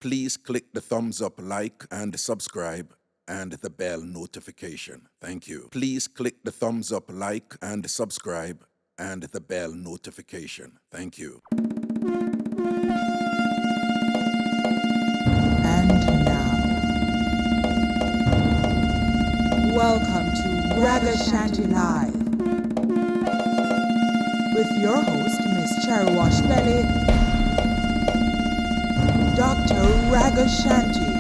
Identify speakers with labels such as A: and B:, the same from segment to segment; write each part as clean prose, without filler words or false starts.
A: Please click the thumbs up, like, and subscribe, and the bell notification. Thank you. Please click the thumbs up, like, and subscribe, and the bell notification. Thank you.
B: And now, welcome to Ragashanti Live with your host, Miss Cherry Wash Belly, Dr. Ragashanti.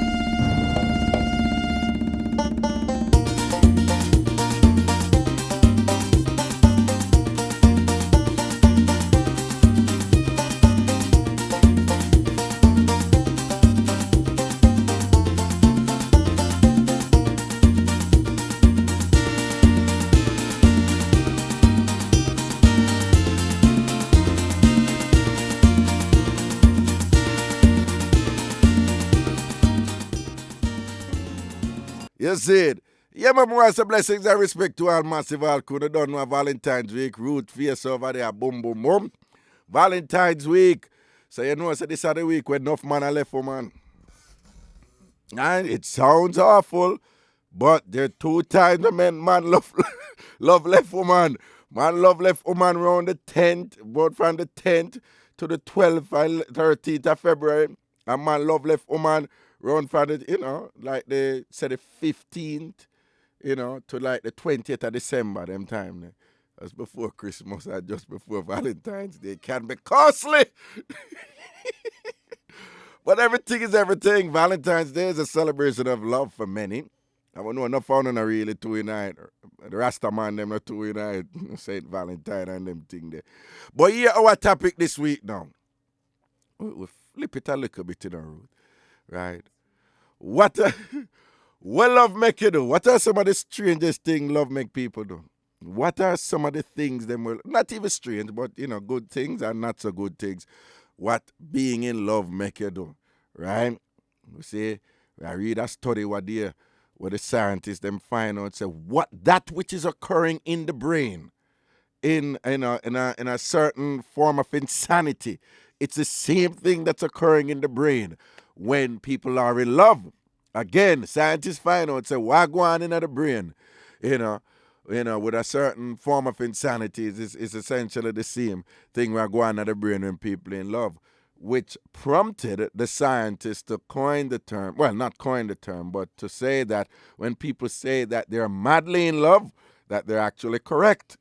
C: You see it? Yeah, my boys, blessings and respect to all massive all crew. They don't know Valentine's week. Root face over there, boom, boom, boom. Valentine's week. So you know, so this is the week when enough man are left woman. And it sounds awful, but there are 2 times the man love, love left woman. Man love left woman around the 10th, both from the 10th to the 12th and 13th of February. And man love left woman around from the, like they said the 15th, to like the 20th of December, them time. That's before Christmas and just before Valentine's Day. It can be costly. But everything is everything. Valentine's Day is a celebration of love for many. I don't know, enough found on a really two unite. The Rasta man, them not two unite. Saint Valentine and them thing there. But here our topic this week now. We flip it a little bit in the road. Right? What love make you do? What are some of the strangest things love make people do? What are some of the things them will not even strange, but good things and not so good things? What being in love make you do? Right? We say, I read a study where the scientists them find out say what that which is occurring in the brain in a certain form of insanity. It's the same thing that's occurring in the brain when people are in love. Again, scientists find out say what go on in the brain, with a certain form of insanity is essentially the same thing what go on in the brain when people in love, which prompted the scientists to coin the term, well, not coin the term, but to say that when people say that they're madly in love, that they're actually correct.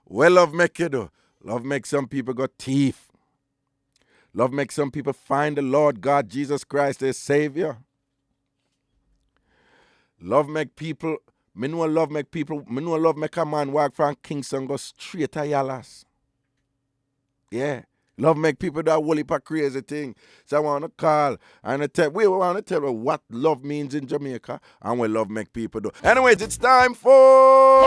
C: Well, love make you do. Love makes some people got teeth. Love makes some people find the Lord God Jesus Christ their Savior. Love make people, me know love make a man walk from Kingston go straight to Yalas. Yeah. Love make people do a whole heap of crazy thing. So I want to call and we want to tell you what love means in Jamaica and what love make people do. Anyways, it's time for...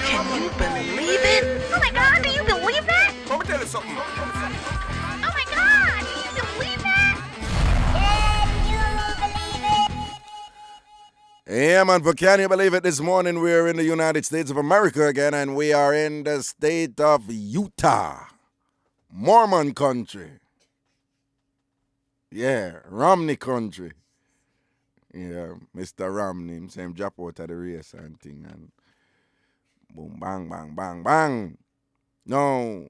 D: Can you believe it? Oh my God, do you believe that?
C: Let me tell you something.
D: Oh my God, do you believe that?
C: Yeah, man, but can you believe it? This morning we're in the United States of America again, and we are in the state of Utah, Mormon country. Yeah, Romney country. Yeah, Mr. Romney, same drop out of the race and thing, and boom, bang, bang, bang, bang. No.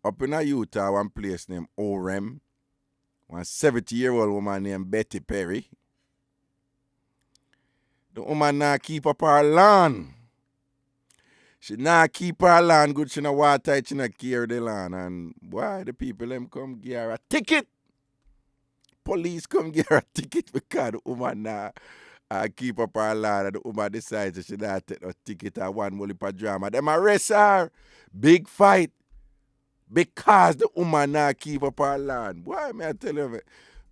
C: Up in Utah, one place named Orem, one 70-year-old woman named Betty Perry. The woman now keep up her land. She now keep her land good. She not water it, she not care the land. And why the people them come give her a ticket? Police come give her a ticket because the woman now keep up her land. And the woman decides that she not take no ticket and one whole heap of drama. Them arrest her. Big fight. Because the woman now keep up her land. Why may I tell you?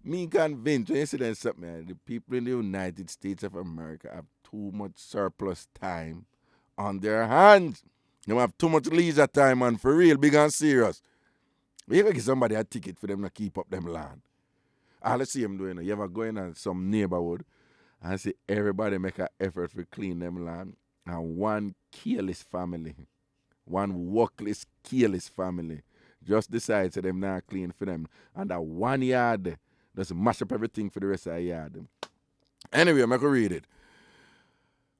C: Me convinced when you see that something, the people in the United States of America have too much surplus time on their hands. They have too much leisure time and for real, big and serious. You ever give somebody a ticket for them to keep up them land? All I see them doing, you ever go in some neighborhood and see everybody make an effort to clean them land and one careless family, one workless, careless family, just decide to them not clean for them. And that one yard just mash up everything for the rest of the yard. Anyway, I'm going to read it.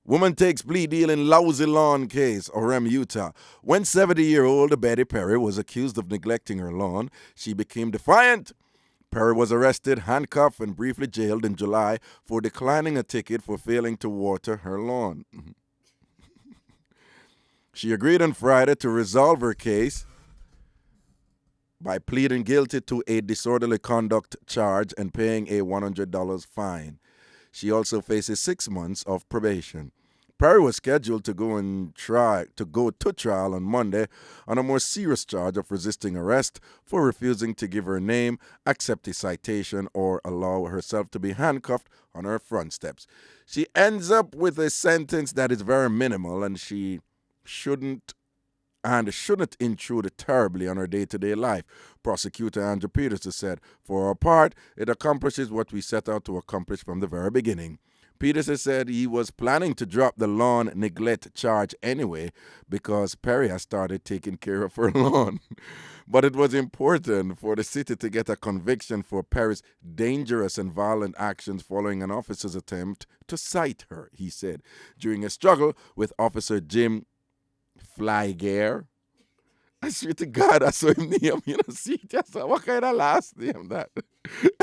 C: Woman takes plea deal in lousy lawn case, Orem, Utah. When 70-year-old Betty Perry was accused of neglecting her lawn, she became defiant. Perry was arrested, handcuffed, and briefly jailed in July for declining a ticket for failing to water her lawn. She agreed on Friday to resolve her case by pleading guilty to a disorderly conduct charge and paying a $100 fine. She also faces 6 months of probation. Perry was scheduled to go to trial on Monday on a more serious charge of resisting arrest for refusing to give her name, accept a citation, or allow herself to be handcuffed on her front steps. She ends up with a sentence that is very minimal, and she shouldn't intrude terribly on her day-to-day life, Prosecutor Andrew Peterson said. For our part, it accomplishes what we set out to accomplish from the very beginning. Peterson said he was planning to drop the lawn neglect charge anyway because Perry has started taking care of her lawn. But it was important for the city to get a conviction for Perry's dangerous and violent actions following an officer's attempt to cite her, he said, during a struggle with Officer Jim Flygare. I swear to God, I saw him name. You know, see, just what kind of last name that?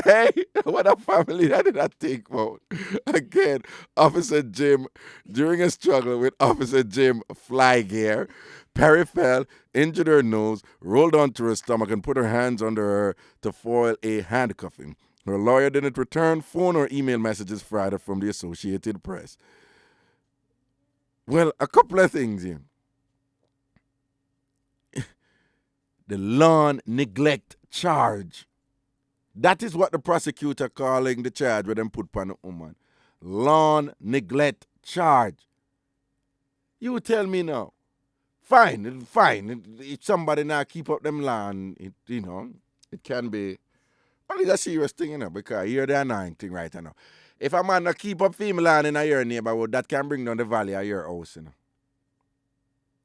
C: Hey, what a family that did I think about? Again, Officer Jim, during a struggle with Officer Jim Flygare, Perry fell, injured her nose, rolled onto her stomach, and put her hands under her to foil a handcuffing. Her lawyer didn't return phone or email messages Friday from the Associated Press. Well, a couple of things here. The lawn neglect charge. That is what the prosecutor calling the charge where them put upon the woman. Lawn neglect charge. You tell me now. Fine. If somebody now keep up them lawn, it can be. Well, it's a serious thing, because you're the annoying thing right now. If a man not keep up female lawn in your neighborhood, that can bring down the value of your house,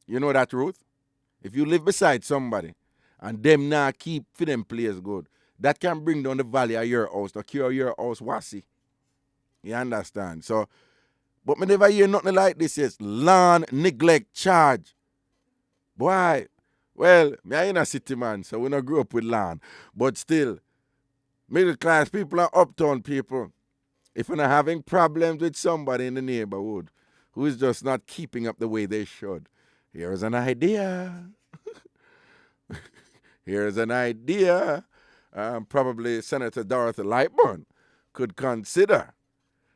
C: You know that, Ruth? If you live beside somebody, and them now keep for them place good, that can bring down the value of your house, to cure your house wassy. You understand? So, but me never hear nothing like this, yes. Lawn neglect charge. Boy, well, me ain't a city man, so we not grew up with land. But still, middle class people and uptown people, if you're not having problems with somebody in the neighborhood who is just not keeping up the way they should, here's an idea. Here's an idea. Probably Senator Dorothy Lightburn could consider,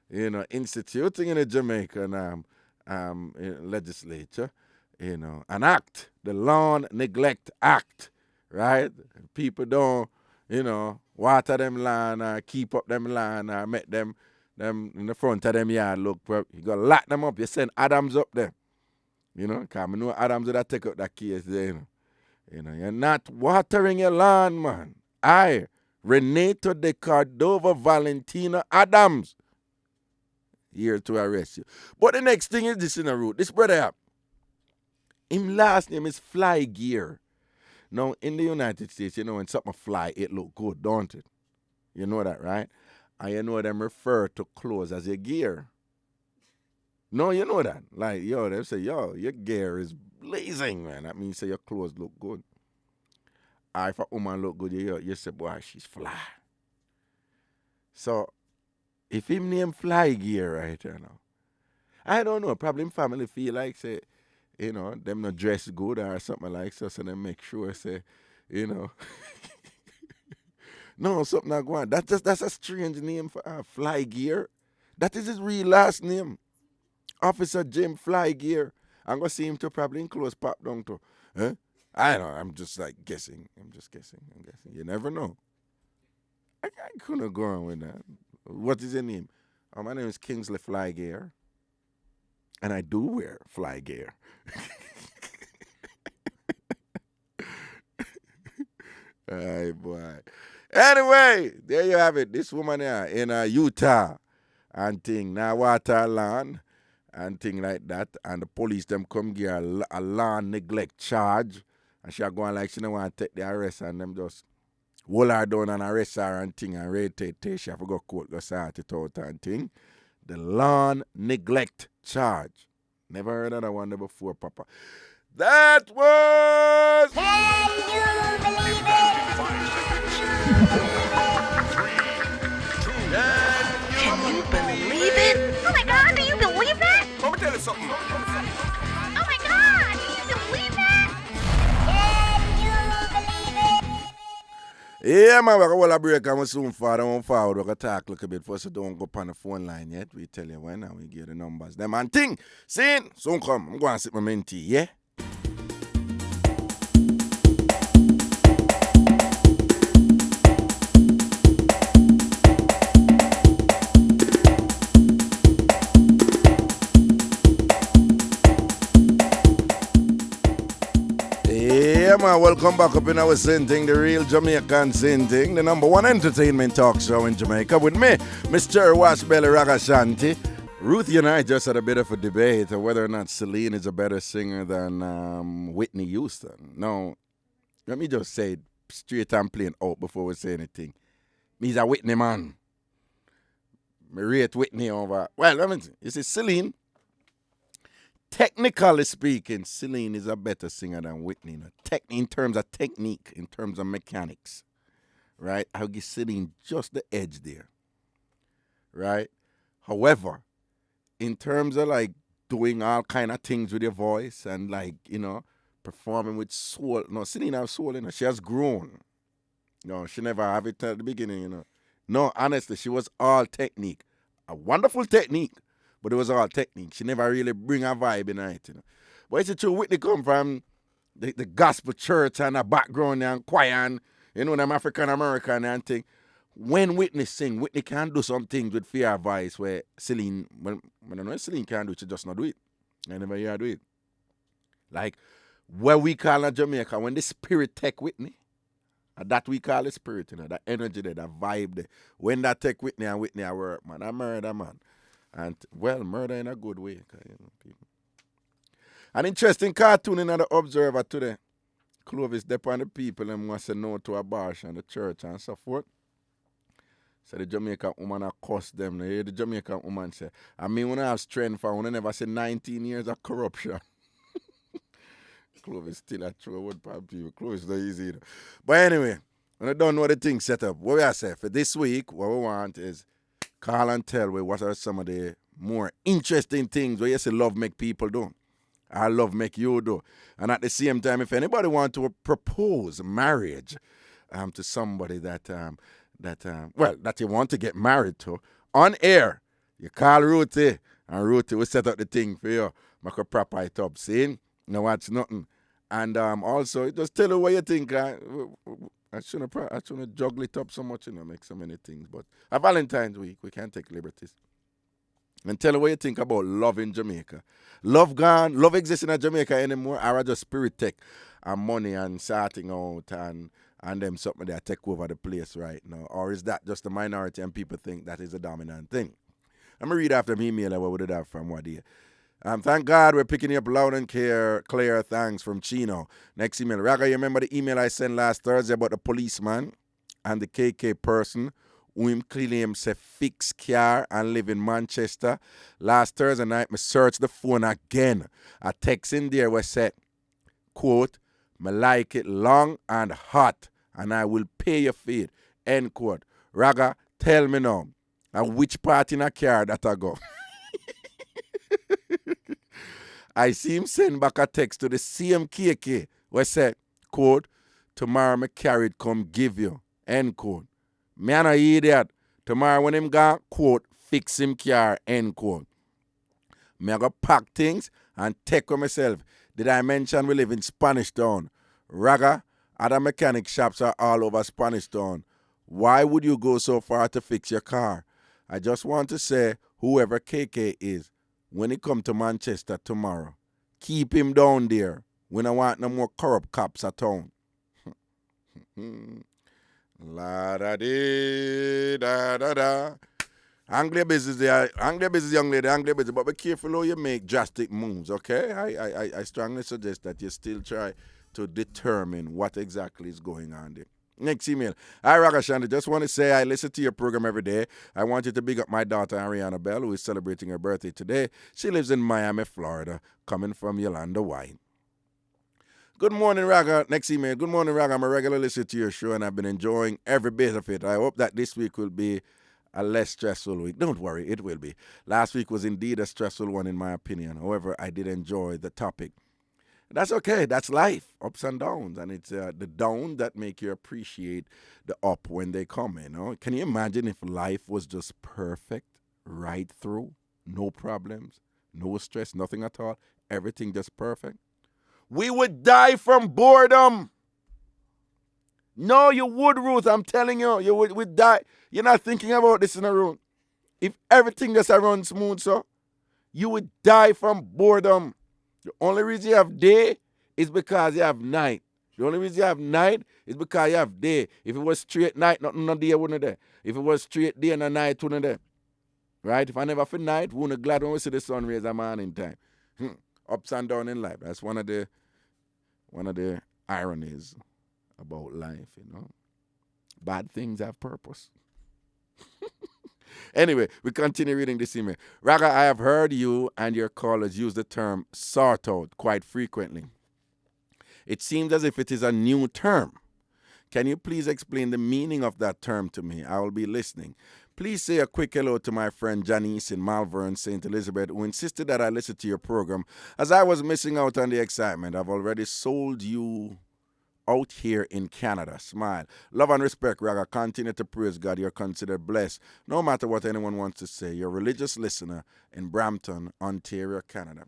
C: instituting in the Jamaican legislature, an act, the Lawn Neglect Act, right? People don't, water them land, keep up them land, make them in the front of them yard look. You got to lock them up. You send Adams up there, because I know Adams would have take up that case there, You're not watering your lawn, man. Renato de Cordova Valentina Adams, here to arrest you. But the next thing is this in a route. This brother, his last name is Fly Gear. Now, in the United States, when something fly, it look good, don't it? You know that, right? And you know them refer to clothes as your gear. No, you know that. Like, they say, your gear is blazing, man. That means your clothes look good. If a woman look good, you say, boy, she's fly. So, if him name Fly Gear right now, I don't know, probably him family feel like, say, them not dress good or something like so they make sure, say, no, something not going on. That's a strange name for Fly Gear. That is his real last name. Officer Jim Fly Gear. I'm going to see him to probably in close pop down to. Huh? I don't know. I'm just like guessing. I'm guessing. You never know. I couldn't go on with that. What is your name? My name is Kingsley Fly Gear. And I do wear fly gear. Ay, boy. Anyway, there you have it. This woman here in Utah and thing. Now water land. and thing like that. And the police them come give her a lawn neglect charge. And she going like she don't want to take the arrest and them just hold her down and arrest her and thing and rotate till she have to go court, go sort it out and thing. The lawn neglect charge. Never heard of that one before, Papa. That was...
D: Can you believe it? Can you believe it? Oh my God, do you believe that?
C: Let me tell you something.
D: Oh my God, do you believe that? Can you believe it?
C: Yeah, man, we're going to break and we'll soon forward. We're going to talk a little bit first, so don't go up on the phone line yet. We tell you when and we give the numbers. Them and thing, scene, soon come. I'm going to sip my mint tea, yeah? Yeah, man, welcome back up in our Sin Thing, the real Jamaican Sin Thing, the number one entertainment talk show in Jamaica with me, Mr. Washbelly Ragashanti. Ruthie and I just had a bit of a debate of whether or not Celine is a better singer than Whitney Houston. No, let me just say it straight and plain out before we say anything. Me's a Whitney man. Me rate Whitney over. Well, let me see. You see, Celine, technically speaking, Celine is a better singer than Whitney. In terms of technique, in terms of mechanics, right? I'll give Celine just the edge there, right? However, in terms of like doing all kind of things with your voice and like, you know, performing with soul. No, Celine has soul in her. She has grown. No, she never have it at the beginning, you know. No, honestly, she was all technique. A wonderful technique, but it was all technique. She never really bring a vibe in it, you know. But it's true, Whitney come from the gospel church and a background and choir and, you know, them African-American and thing. When Whitney sing, Whitney can do some things with fear voice where Celine, when I know Celine can do it, she just not do it. I never hear her do it. Like, what we call in Jamaica, when the spirit take Whitney, that we call the spirit, you know, that energy there, that vibe there. When that take Whitney and Whitney I work, man, I murder, man. And, well, murder in a good way. You know, people. An interesting cartoon in the Observer today. Clovis dep on the people and wants to know to abortion, the church and so forth. So the Jamaican woman a cuss them. You hear the Jamaican woman say, I mean, when I have strength for, when I never say 19 years of corruption. Clovis still a true word for people. Clovis not easy either. But anyway, when I don't know the thing set up, what we are saying for this week, what we want is call and tell me what are some of the more interesting things where you say love make people do. I love make you do. And at the same time, if anybody want to propose marriage to somebody that you want to get married to, on air, you call Ruthie, and Ruthie will set up the thing for you. Make a proper it up, see? No watch nothing. And also, just tell her what you think. I shouldn't juggle it up so much, you know, make so many things. But a Valentine's week, we can't take liberties. And tell her what you think about love in Jamaica. Love gone, love exists in Jamaica anymore, or just spirit tech and money and sorting out and them something that take over the place right now? Or is that just a minority and people think that is a dominant thing? I'm going to read after the email what we did have from Wadia. Thank God we're picking you up loud and clear. Thanks from Chino. Next email. Raga, you remember the email I sent last Thursday about the policeman and the KK person who him claim say fix car and live in Manchester? Last Thursday night, I searched the phone again. A text in there was said, quote, "Me like it long and hot and I will pay you for it," end quote. Raga, tell me now, and which part in a car that I go? I see him send back a text to the same KK where said, quote, "Tomorrow me carry it come give you," end quote. Me an idiot. Tomorrow when him gone, quote, "fix him car," end quote. Me I go pack things and take with myself. Did I mention we live in Spanish Town? Raga, other mechanic shops are all over Spanish Town. Why would you go so far to fix your car? I just want to say, whoever KK is, when he come to Manchester tomorrow, keep him down there. We don't want no more corrupt cops at town. La da dee da da da. Anglia business there. Anglia business, young lady. Anglia business. But be careful how you make drastic moves, okay? I strongly suggest that you still try to determine what exactly is going on there. Next email. Hi, Ragashanti. Just want to say I listen to your program every day. I want you to big up my daughter, Ariana Bell, who is celebrating her birthday today. She lives in Miami, Florida, coming from Yolanda White. Good morning, Raga. Next email. Good morning, Raga. I'm a regular listener to your show, and I've been enjoying every bit of it. I hope that this week will be a less stressful week. Don't worry, it will be. Last week was indeed a stressful one, in my opinion. However, I did enjoy the topic. That's okay. That's life, ups and downs, and it's the down that make you appreciate the up when they come. You know, can you imagine if life was just perfect right through, no problems, no stress, nothing at all, everything just perfect? We would die from boredom. No, you would, Ruth. I'm telling you, you would die. You're not thinking about this in a room. If everything just runs smooth, so you would die from boredom. The only reason you have day is because you have night. The only reason you have night is because you have day. If it was straight night, nothing no day wouldn't there. If it was straight day and a night, wouldn't there. Right? If I never feel night, we wouldn't glad when we see the sun rays a morning time. Ups and down in life. That's one of the ironies about life, you know. Bad things have purpose. Anyway, we continue reading this email. Raga, I have heard you and your callers use the term sort out quite frequently. It seems as if it is a new term. Can you please explain the meaning of that term to me? I will be listening. Please say a quick hello to my friend Janice in Malvern, St. Elizabeth, who insisted that I listen to your program as I was missing out on the excitement. I've already sold you out here in Canada. Smile. Love and respect, Raga. Continue to praise God. You're considered blessed, no matter what anyone wants to say. You're a religious listener in Brampton, Ontario, Canada.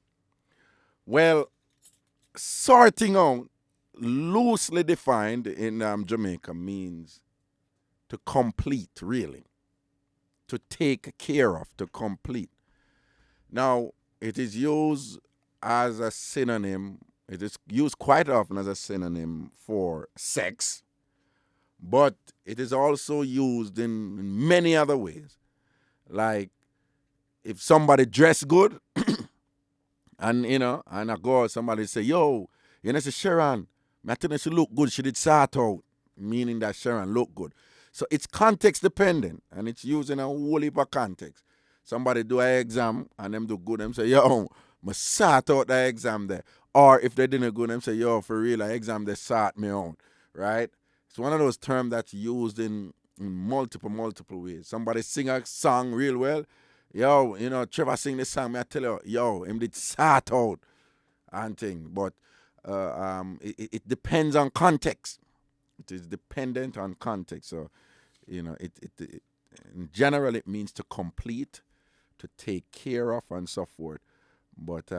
C: Well, sorting out, loosely defined in Jamaica, means to complete, really. To take care of, to complete. Now, it is used as a synonym. It is used quite often as a synonym for sex, but it is also used in many other ways. Like if somebody dress good, and and I go out, somebody say, yo, say Sharon, I tell her she look good, she did sort out, meaning that Sharon look good. So it's context dependent, and it's used in a whole heap of context. Somebody do an exam, and them do good, them say, yo, I sort out the exam there. Or if they didn't go, them say, yo, for real, the exam, they sort me out, right? It's one of those terms that's used in multiple ways. Somebody sing a song real well. Yo, Trevor sing this song, I tell you, yo, him did sort out and thing. But it depends on context. It is dependent on context. So, it in general, it means to complete, to take care of, and so forth. But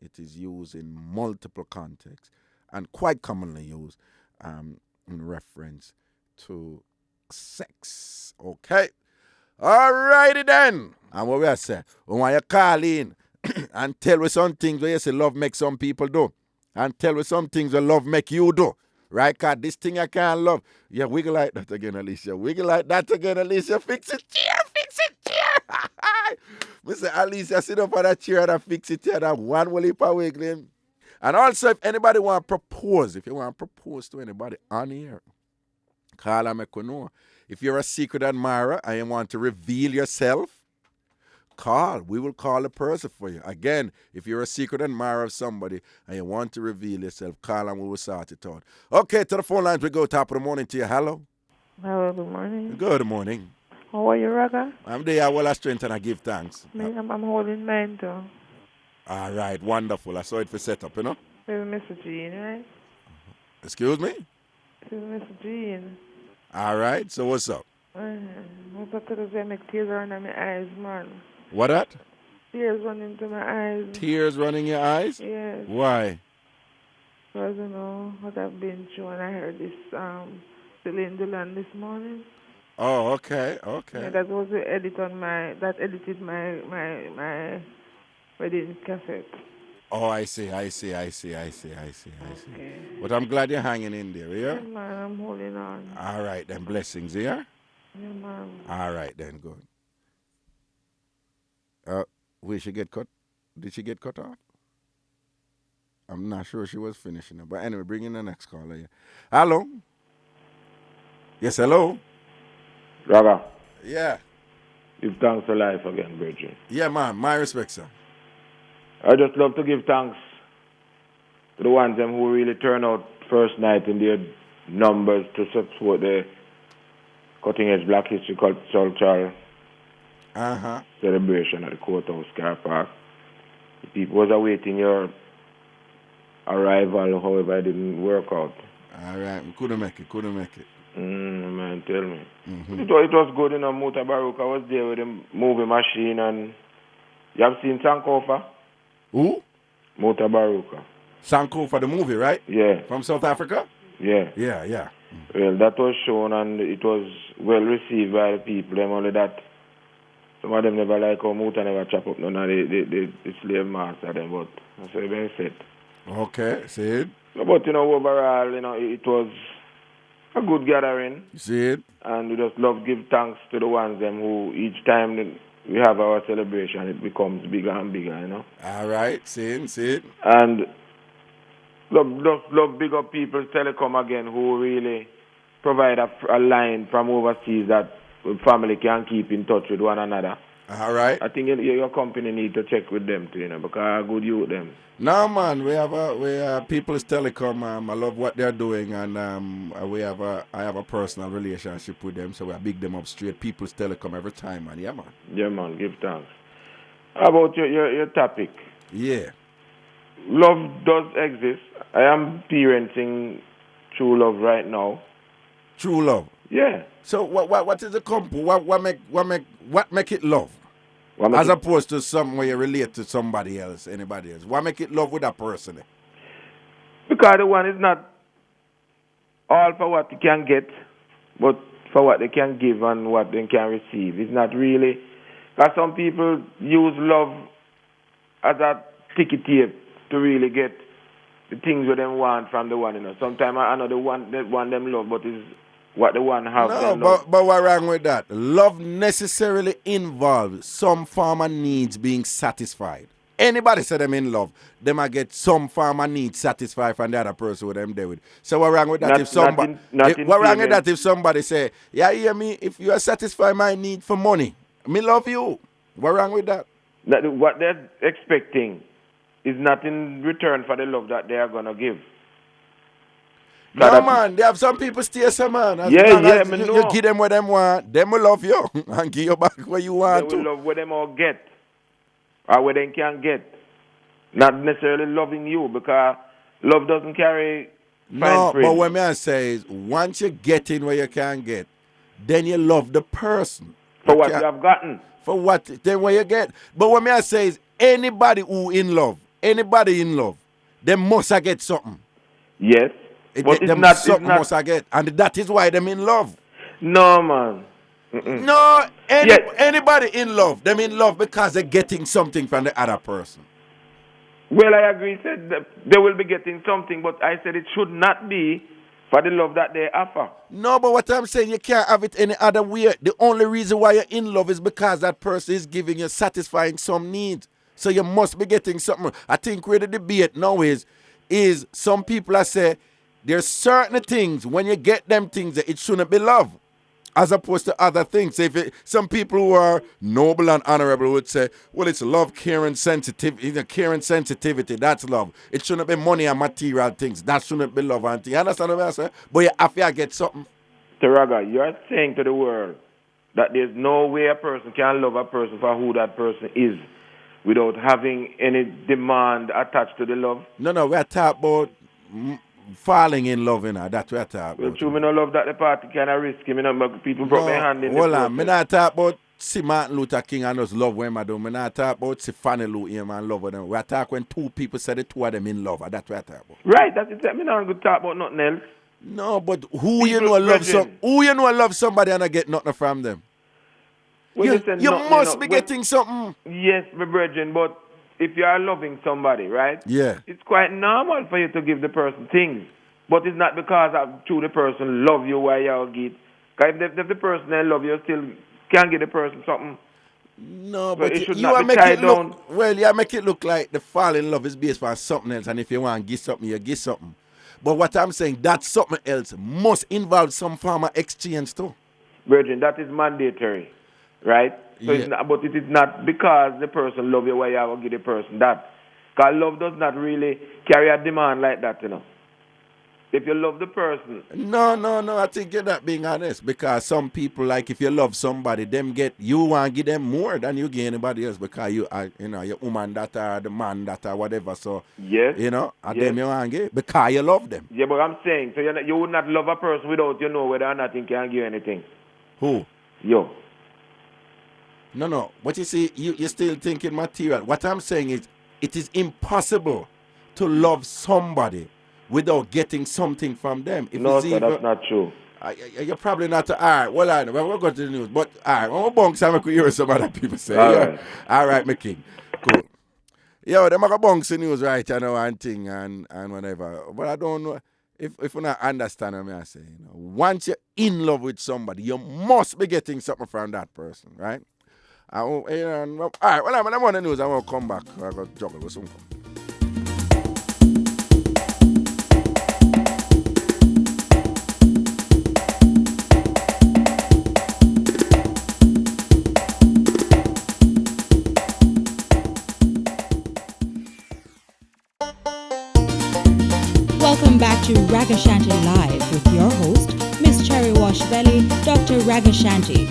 C: it is used in multiple contexts and quite commonly used in reference to sex. Okay? All righty then. And what we are saying, when you call in and tell me some things where you say love make some people do, and tell me some things where love make you do. Right? Because this thing I can't love. Yeah, wiggle like that again, Alicia. Wiggle like that again, Alicia. Fix it here. Fix it here. Mr. Alicia, sit up on that chair and fix it here. That one will heap of wiggling. And also, if anybody want to propose, if you want to propose to anybody on here, call and make you know. If you're a secret admirer and you want to reveal yourself, call. We will call a person for you. Again, if you're a secret admirer of somebody and you want to reveal yourself, call and we will sort it out. Okay, to the phone lines we go. Top of the morning to you. Hello.
E: Hello, good morning.
C: Good morning.
E: How are you, Raga?
C: I'm there well as strength and I give thanks.
E: I'm holding mine too.
C: All right, wonderful. I saw it for setup, you know?
E: This is Mr. Jean, right?
C: Excuse me?
E: This is Mr. Jean.
C: All right, so what's up?
E: What's up to the make tears run in my eyes, man?
C: What that?
E: Tears running to my eyes.
C: Tears running your eyes?
E: Yes.
C: Why?
E: Because what I've been through and I heard this Celine Dion this morning.
C: Oh, okay.
E: Yeah, that was the edit on edited my wedding cassette.
C: Oh, I see.
E: Okay.
C: But I'm glad you're hanging in there, yeah?
E: Yeah, man, I'm holding on.
C: All right, then blessings, yeah?
E: Yeah, man.
C: All right, then good. Wait, she get cut? Did she get cut off? I'm not sure she was finishing it. But anyway, bring in the next caller. Yeah. Hello? Yes, hello?
F: Raga,
C: Yeah.
F: give thanks for life again, Bridget.
C: Yeah, man. My respect, sir.
F: I just love to give thanks to the ones them who really turn out first night in their numbers to support the cutting edge Black History Cultural
C: Uh-huh.
F: celebration at the Courthouse Car Park. The people was awaiting your arrival, however, it didn't work out.
C: All right. Couldn't make it.
F: Man, tell me.
C: Mm-hmm.
F: It was good, you know. Muta Baruch, I was there with the movie machine, and you have seen Sankofa?
C: Who?
F: Muta Baruch.
C: Sankofa, the movie, right?
F: Yeah,
C: From South Africa?
F: yeah.
C: Yeah.
F: Well, that was shown and it was well received by the people. Them only that some of them never like how Muta never chop up none of the slave master them, but that's a benefit.
C: Okay. See it?
F: But, you know, overall, you know, it was a good gathering.
C: See it?
F: And we just love give thanks to the ones them who each time we have our celebration, it becomes bigger and bigger, you know.
C: All right. See it?
F: And love big up People's Telecom again, who really provide a line from overseas that family can keep in touch with one another.
C: All right.
F: I think your company need to check with them too, you know, because good youth them.
C: No, man, we have People's Telecom. I love what they're doing, and I have a personal relationship with them, so I big them up straight. People's Telecom every time, man. Yeah, man.
F: Yeah, man, give thanks. How about your topic?
C: Yeah.
F: Love does exist. I am experiencing true love right now.
C: True love.
F: Yeah.
C: So what is the compo? What make it love?
F: What make
C: As
F: it-
C: opposed to something where you relate to somebody else, anybody else. What make it love with that person?
F: Because the one is not all for what you can get, but for what they can give and what they can receive. It's not really. Because some people use love as a ticket tape to really get the things that them want from the one, you know. Sometimes I know the one them love, but it's what the one have.
C: No,
F: them love.
C: but what wrong with that? Love necessarily involves some form of needs being satisfied. Anybody say them in love, they might get some form of needs satisfied from the other person with them there with. So what wrong with that? What wrong with that if somebody say, yeah, hear me, if you are satisfy my need for money, me love you. What wrong with that?
F: What they're expecting is not in return for the love that they are going to give.
C: No, man, they have some people stay some man. As
F: Yeah,
C: long as
F: me
C: you
F: know.
C: give them what them want, them will love you and give you back what you
F: They
C: want
F: will
C: to.
F: love what them all get or what they can get. Not necessarily loving you, because love doesn't carry fine
C: No,
F: print.
C: but what me I say is, once you get in where you can get, then you love the person.
F: For what
C: can't-
F: you have gotten.
C: For what, then what you get. But what me I say is, anybody in love, they must have get something.
F: Yes. But it's
C: them
F: not,
C: something must have get. And that is why them in love.
F: No, man.
C: No,
F: Yes.
C: anybody in love, them in love because they're getting something from the other person.
F: Well, I agree. Said that they will be getting something, but I said it should not be for the love that they offer.
C: No, but what I'm saying, you can't have it any other way. The only reason why you're in love is because that person is giving you, satisfying some need. So you must be getting something. I think where the debate now is some people that say there's certain things, when you get them things, it shouldn't be love, as opposed to other things. Some people who are noble and honorable would say, well, it's love, care, and sensitivity. Care and sensitivity, that's love. It shouldn't be money and material things. That shouldn't be love. And you understand what I say? But you have to get something.
F: Taraga, you are saying to the world that there's no way a person can love a person for who that person is without having any demand attached to the love?
C: No, we're talking about falling in love, that's what we're talking
F: Well,
C: about.
F: true, me no love that the party kind of risky. Me no, people broke their hand in the
C: hold on,
F: process.
C: me not talk about see Martin Luther King and just love when I do. Me not talk about see Fanny Lou him and love with them. We're talking when two people say the two of them in love, that's what we're talking about.
F: Right, that's it. Me not good talk about nothing else.
C: No, but who you
F: People
C: know love
F: brethren.
C: who you know love somebody and I get nothing from them?
F: When
C: You,
F: say
C: you
F: nothing,
C: must be
F: when-
C: getting something.
F: Yes, my brethren, but if you are loving somebody, right?
C: Yeah.
F: It's quite normal for you to give the person things. But it's not because through the person love you why you all give. Because if the person they love you still can give the person something.
C: No,
F: So
C: but
F: it should
C: you
F: not
C: are
F: be
C: make
F: tied
C: it
F: down.
C: look well. You make it look like the fall in love is based on something else, and if you want to give something, you give something. But what I'm saying, that something else must involve some form of exchange too.
F: Virgin, that is mandatory, right? So
C: Yeah.
F: it's not, but it is not because the person love you why you have to give the person that. Because love does not really carry a demand like that, you know. If you love the person,
C: No. I think you're not being honest because some people, like if you love somebody, you want to give them more than you give anybody else because you are, your woman that or the man that or whatever. So,
F: yes,
C: and
F: yes.
C: them you want to give because you love them.
F: Yeah, but I'm saying, so you would not love a person without you know whether or not he can give you anything.
C: Who?
F: Yo.
C: No. But you see, you're still thinking material. What I'm saying is, it is impossible to love somebody without getting something from them. If
F: No,
C: it's
F: sir,
C: even,
F: that's not true.
C: you're probably not. All right, well, I know. We'll go to the news. But, all right, I'm going to bounce and we hear some other people say.
F: All
C: Yeah.
F: right.
C: All right, my king. Cool. Yo, them are going to bounce the news right, and thing and whatever. But I don't know. If you not understand what I say, once you're in love with somebody, you must be getting something from that person, right? All right, well, I'm on the news. I'm going to come back. I'm going to juggle with something.
G: Welcome back to Ragashanti Live with your host, Miss Cherry Wash Belly, Dr. Ragashanti.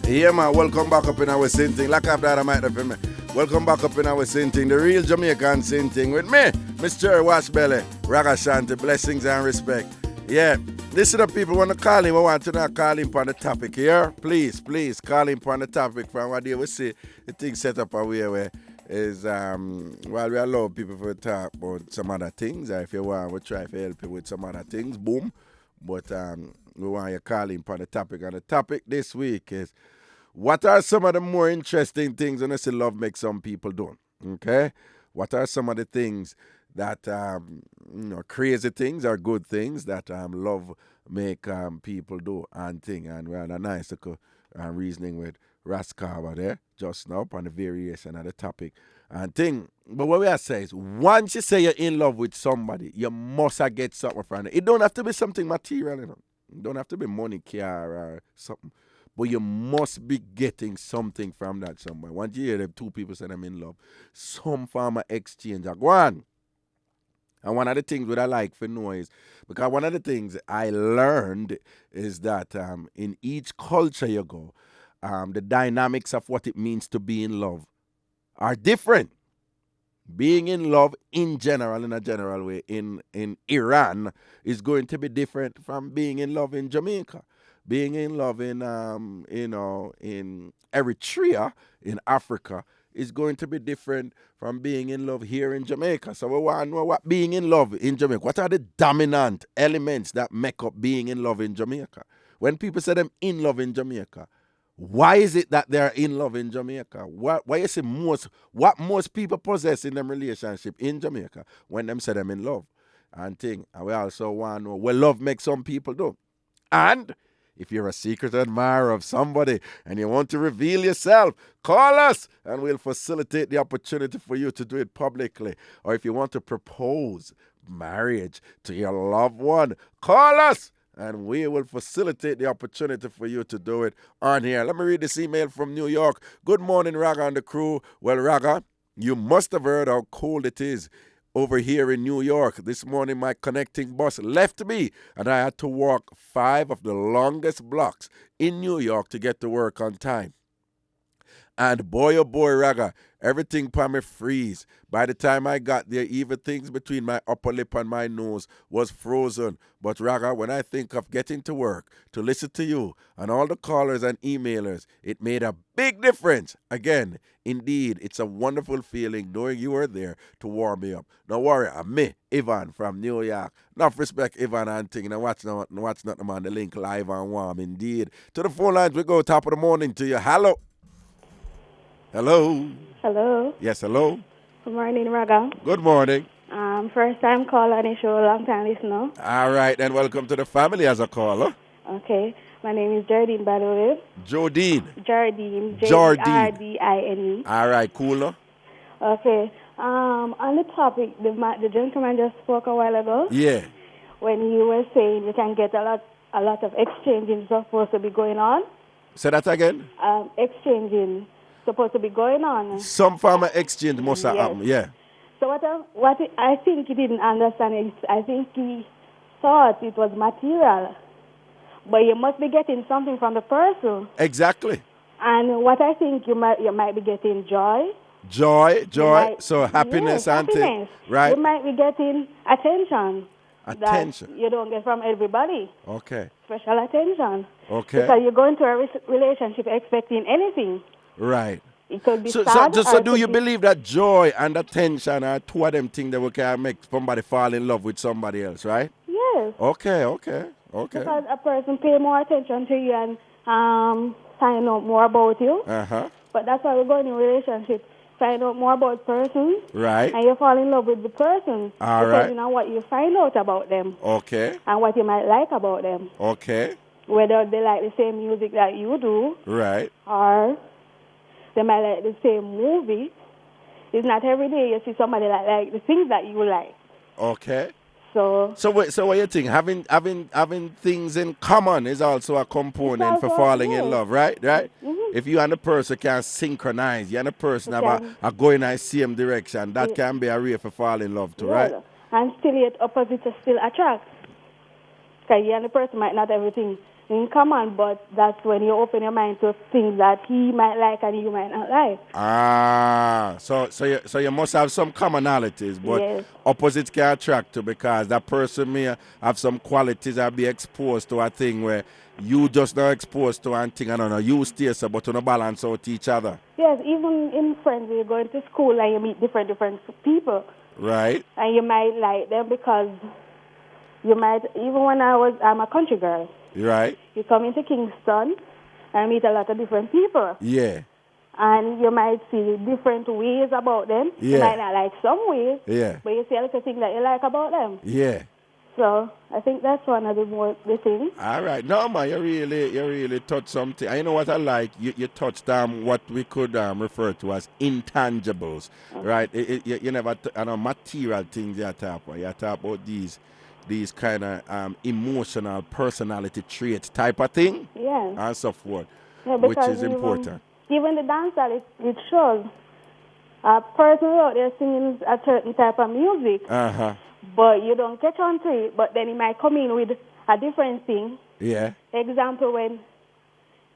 C: Yeah, man, welcome back up in our same thing. Like after that, I might have been. Welcome back up in our same thing. The real Jamaican same thing with me, Miss Cherry Wash Belly, Ragashanti, blessings and respect. Yeah, listen up, people. Want to call him? I want to know, call him on the topic here. Please, call him on the topic from what they will see. The thing set up away where is while we allow people to talk about some other things. If you want, we'll try to help you with some other things. Boom. But we want you to call him on the topic. And the topic this week is, what are some of the more interesting things when I say love makes some people do? Okay? What are some of the things that, crazy things or good things that love make people do and thing? And we had a nice little reasoning with Raskava there just now on the variation of the topic and thing. But what we are saying is, once you say you're in love with somebody, you must get something from it. It don't have to be something material, It don't have to be money, car, or something. But you must be getting something from that somebody. Once you hear them two people say I'm in love, some form of exchange are going. And one of the things that I like for know is, because one of the things I learned is that in each culture you go, the dynamics of what it means to be in love are different. Being in love in general, in a general way, in Iran is going to be different from being in love in Jamaica. Being in love in Eritrea, in Africa, is going to be different from being in love here in Jamaica. So we want to know what being in love in Jamaica, what are the dominant elements that make up being in love in Jamaica? When people say them in love in Jamaica, why is it that they're in love in Jamaica? Why you say what most people possess in them relationship in Jamaica when them say them in love and thing? And we also want to know what love makes some people do. And if you're a secret admirer of somebody and you want to reveal yourself, call us and we'll facilitate the opportunity for you to do it publicly. Or if you want to propose marriage to your loved one, call us and we will facilitate the opportunity for you to do it on here. Let me read this email from New York. Good morning, Raga and the crew. Well, Raga, you must have heard how cold it is over here in New York. This morning, my connecting bus left me, and I had to walk 5 of the longest blocks in New York to get to work on time. And boy, oh boy, Raga, everything upon me freeze. By the time I got there, even things between my upper lip and my nose was frozen. But Raga, when I think of getting to work, to listen to you and all the callers and emailers, it made a big difference. Again, indeed, it's a wonderful feeling knowing you were there to warm me up. Don't worry, I'm me, Ivan from New York. Enough respect, Ivan and thing. Now watch nothing on the link live and warm indeed. To the phone lines we go, top of the morning to you. Hello. Hello.
H: Hello.
C: Yes, hello.
H: Good morning, Raga.
C: Good morning.
H: First time caller on the show, long time listener.
C: All right, then welcome to the family as a caller.
H: Okay. My name is Jardine, by the way.
C: Jodine.
H: Jardine.
C: Jardine.
H: Jardine.
C: All right, cooler.
H: Okay. On the topic, the gentleman just spoke a while ago
C: Yeah.
H: when he was saying you can get a lot of exchanging supposed to be going on.
C: Say that again.
H: Exchanging supposed to be going on.
C: Some form of exchange must have
H: Yes.
C: happened. Yeah.
H: So what I think he didn't understand is I think he thought it was material, but you must be getting something from the person.
C: Exactly.
H: And what I think you might be getting joy.
C: Joy.
H: Might,
C: So happiness and
H: happiness.
C: thing. Right.
H: You might be getting attention.
C: Attention.
H: That you don't get from everybody.
C: Okay.
H: Special attention.
C: Okay.
H: Because you go into a relationship expecting anything.
C: Right.
H: It could be
C: So
H: sad.
C: so do you believe that joy and attention are two of them things that we can make somebody fall in love with somebody else, right?
H: Yes.
C: Okay.
H: Because a person pay more attention to you and find out more about you.
C: Uh-huh.
H: But that's why we go in a relationship. Find out more about person.
C: Right.
H: And you fall in love with the person.
C: All
H: because
C: right.
H: you know what you find out about them.
C: Okay.
H: And what you might like about them.
C: Okay.
H: Whether they like the same music that you do.
C: Right.
H: Or they might like the same movie. It's not every day you see somebody like the things that you like.
C: Okay.
H: So
C: what you think? Having things in common is also a component for
H: also,
C: falling
H: yes.
C: in love, right? Right?
H: Mm-hmm.
C: If you and the person can synchronize, you and the person have
H: can.
C: a going in the same direction, that can be a way for fall in love too, right?
H: And still yet opposites still attract. Because you and the person might not have everything in common, but that's when you open your mind to things that he might like and you might not like.
C: So you must have some commonalities, but
H: Yes.
C: opposites can attract you because that person may have some qualities that be exposed to a thing where you just not exposed to and thing, I don't know, you stay so but you don't balance out each other.
H: Yes, even in friends, you go into school and you meet different people.
C: Right.
H: And you might like them because you might, even when I'm a country girl.
C: Right.
H: You come into Kingston and meet a lot of different people.
C: Yeah.
H: And you might see different ways about them.
C: Yeah.
H: You might not like some ways.
C: Yeah.
H: But you see a little thing that you like about them.
C: Yeah.
H: So I think that's one of the things.
C: All right. No, man, you really touched something. And you know what I like? You touched what we could refer to as intangibles, right? You never, material things you talk about. You talk about these kind of emotional personality traits type of thing.
H: Yeah.
C: And so forth,
H: Yeah,
C: which
H: because
C: is important.
H: Even the dancehall, it shows a person out there singing a certain type of music.
C: Uh-huh.
H: But you don't catch on to it, but then he might come in with a different thing.
C: Yeah.
H: Example, when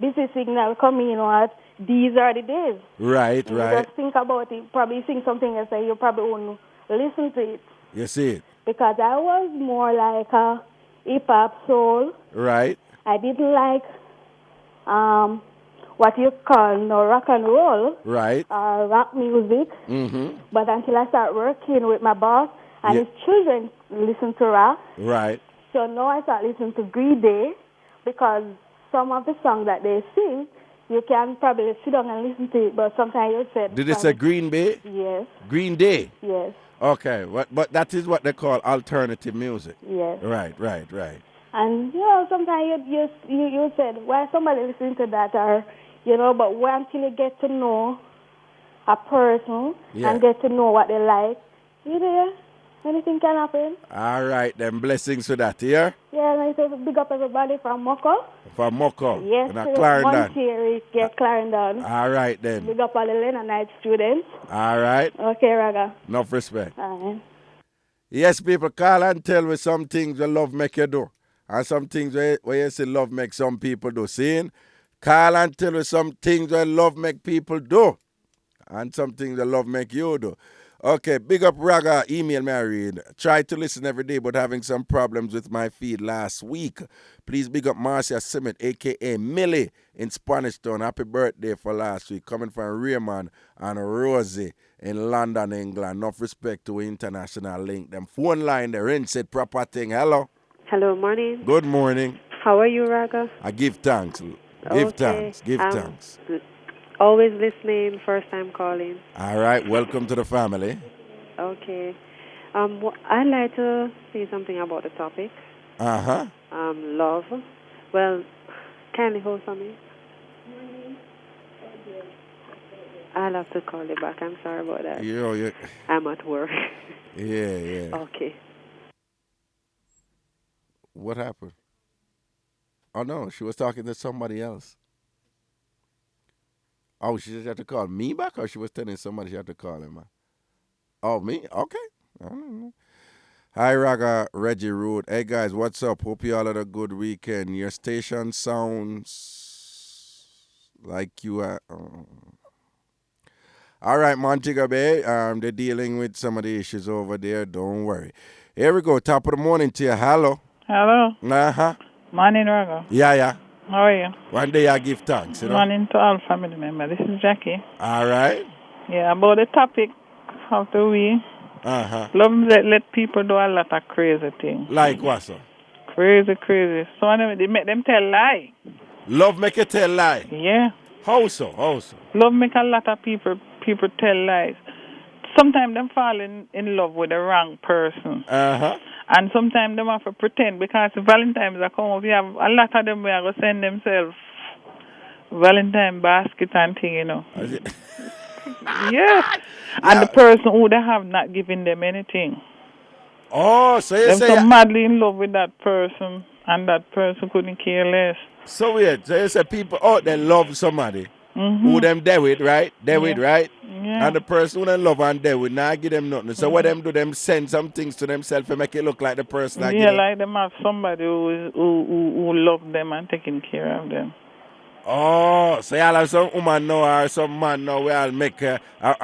H: busy signal come in or these are the days.
C: Right,
H: and
C: right.
H: You just think about it, probably sing something else and you probably won't listen to it.
C: You see it?
H: Because I was more like a hip-hop soul.
C: Right.
H: I didn't like what you call rock and roll.
C: Right.
H: Or rock music.
C: Mm-hmm.
H: But until I start working with my boss, and his children listen to rap.
C: Right.
H: So now I start listening to Green Day because some of the songs that they sing, you can probably sit down and listen to it, but sometimes you say...
C: Did it say Green Bay?
H: Yes.
C: Green Day?
H: Yes.
C: Okay, but that is what they call alternative music.
H: Yes.
C: Right.
H: And, sometimes you said, why somebody listening to that? Or, but wait until you get to know a person and get to know what they like, anything can happen.
C: All right, then blessings for that, yeah?
H: Yeah, and I say big up everybody from Moko.
C: From Moko?
H: Yes,
C: and Clarendon.
H: Monterey, Clarendon.
C: All right, then.
H: Big up all the Lena Night students.
C: All right.
H: Okay, Raga.
C: Enough respect.
H: All right.
C: Yes, people, call and tell me some things where love make you do. And some things where you see love make some people do. See? Call and tell me some things where love make people do. And some things where love make you do. Okay, big up Raga, email me I read. Tried to listen every day but having some problems with my feed last week. Please big up Marcia Simmet, a.k.a. Millie in Spanish Town. Happy birthday for last week. Coming from Raymond and Rosie in London, England. Enough respect to international link. Them phone line, the ring said proper thing. Hello.
I: Hello, morning.
C: Good morning.
I: How are you, Raga?
C: I give thanks. Give thanks.
I: Always listening, first time calling.
C: All right, welcome to the family.
I: Okay. I'd like to say something about the topic.
C: Uh-huh.
I: Love. Well, kindly hold for me. I'll have to call you back. I'm sorry about that.
C: Yeah.
I: I'm at work.
C: Yeah.
I: Okay.
C: What happened? Oh, no, she was talking to somebody else. Oh, she just had to call me back, or she was telling somebody she had to call him? Oh, me? Okay. I don't know. Hi, Raga, Reggie Root. Hey, guys, what's up? Hope you all had a good weekend. Your station sounds like you are... All right, Montego Bay, they're dealing with some of the issues over there. Don't worry. Here we go. Top of the morning to you. Hello.
J: Hello.
C: Uh-huh.
J: Morning, Raga.
C: Yeah.
J: How are you?
C: One day I give thanks, you know.
J: Morning to all family members. This is Jackie.
C: All right.
J: Yeah, about the topic, how do we let people do a lot of crazy things.
C: Like what, sir?
J: Crazy. So they make them tell lie.
C: Love make you tell lie?
J: Yeah.
C: How so?
J: Love make a lot of people tell lies. Sometimes them fall in love with the wrong person.
C: Uh-huh.
J: And sometimes them have to pretend because Valentine's are come up. We have a lot of them who are going to send themselves Valentine basket and thing, you know. Yeah. And the person who they have not given them anything.
C: Oh, so you say...
J: They're madly in love with that person and that person couldn't care less.
C: So weird. So you say people out there love somebody who them there with, right? Right?
J: Yeah.
C: And the person who them love and there with not give them nothing. So what them do, them send some things to themselves to make it look like the person that
J: like them have somebody who love them and taking care of them.
C: Oh, so y'all have some woman now or some man now where I'll make a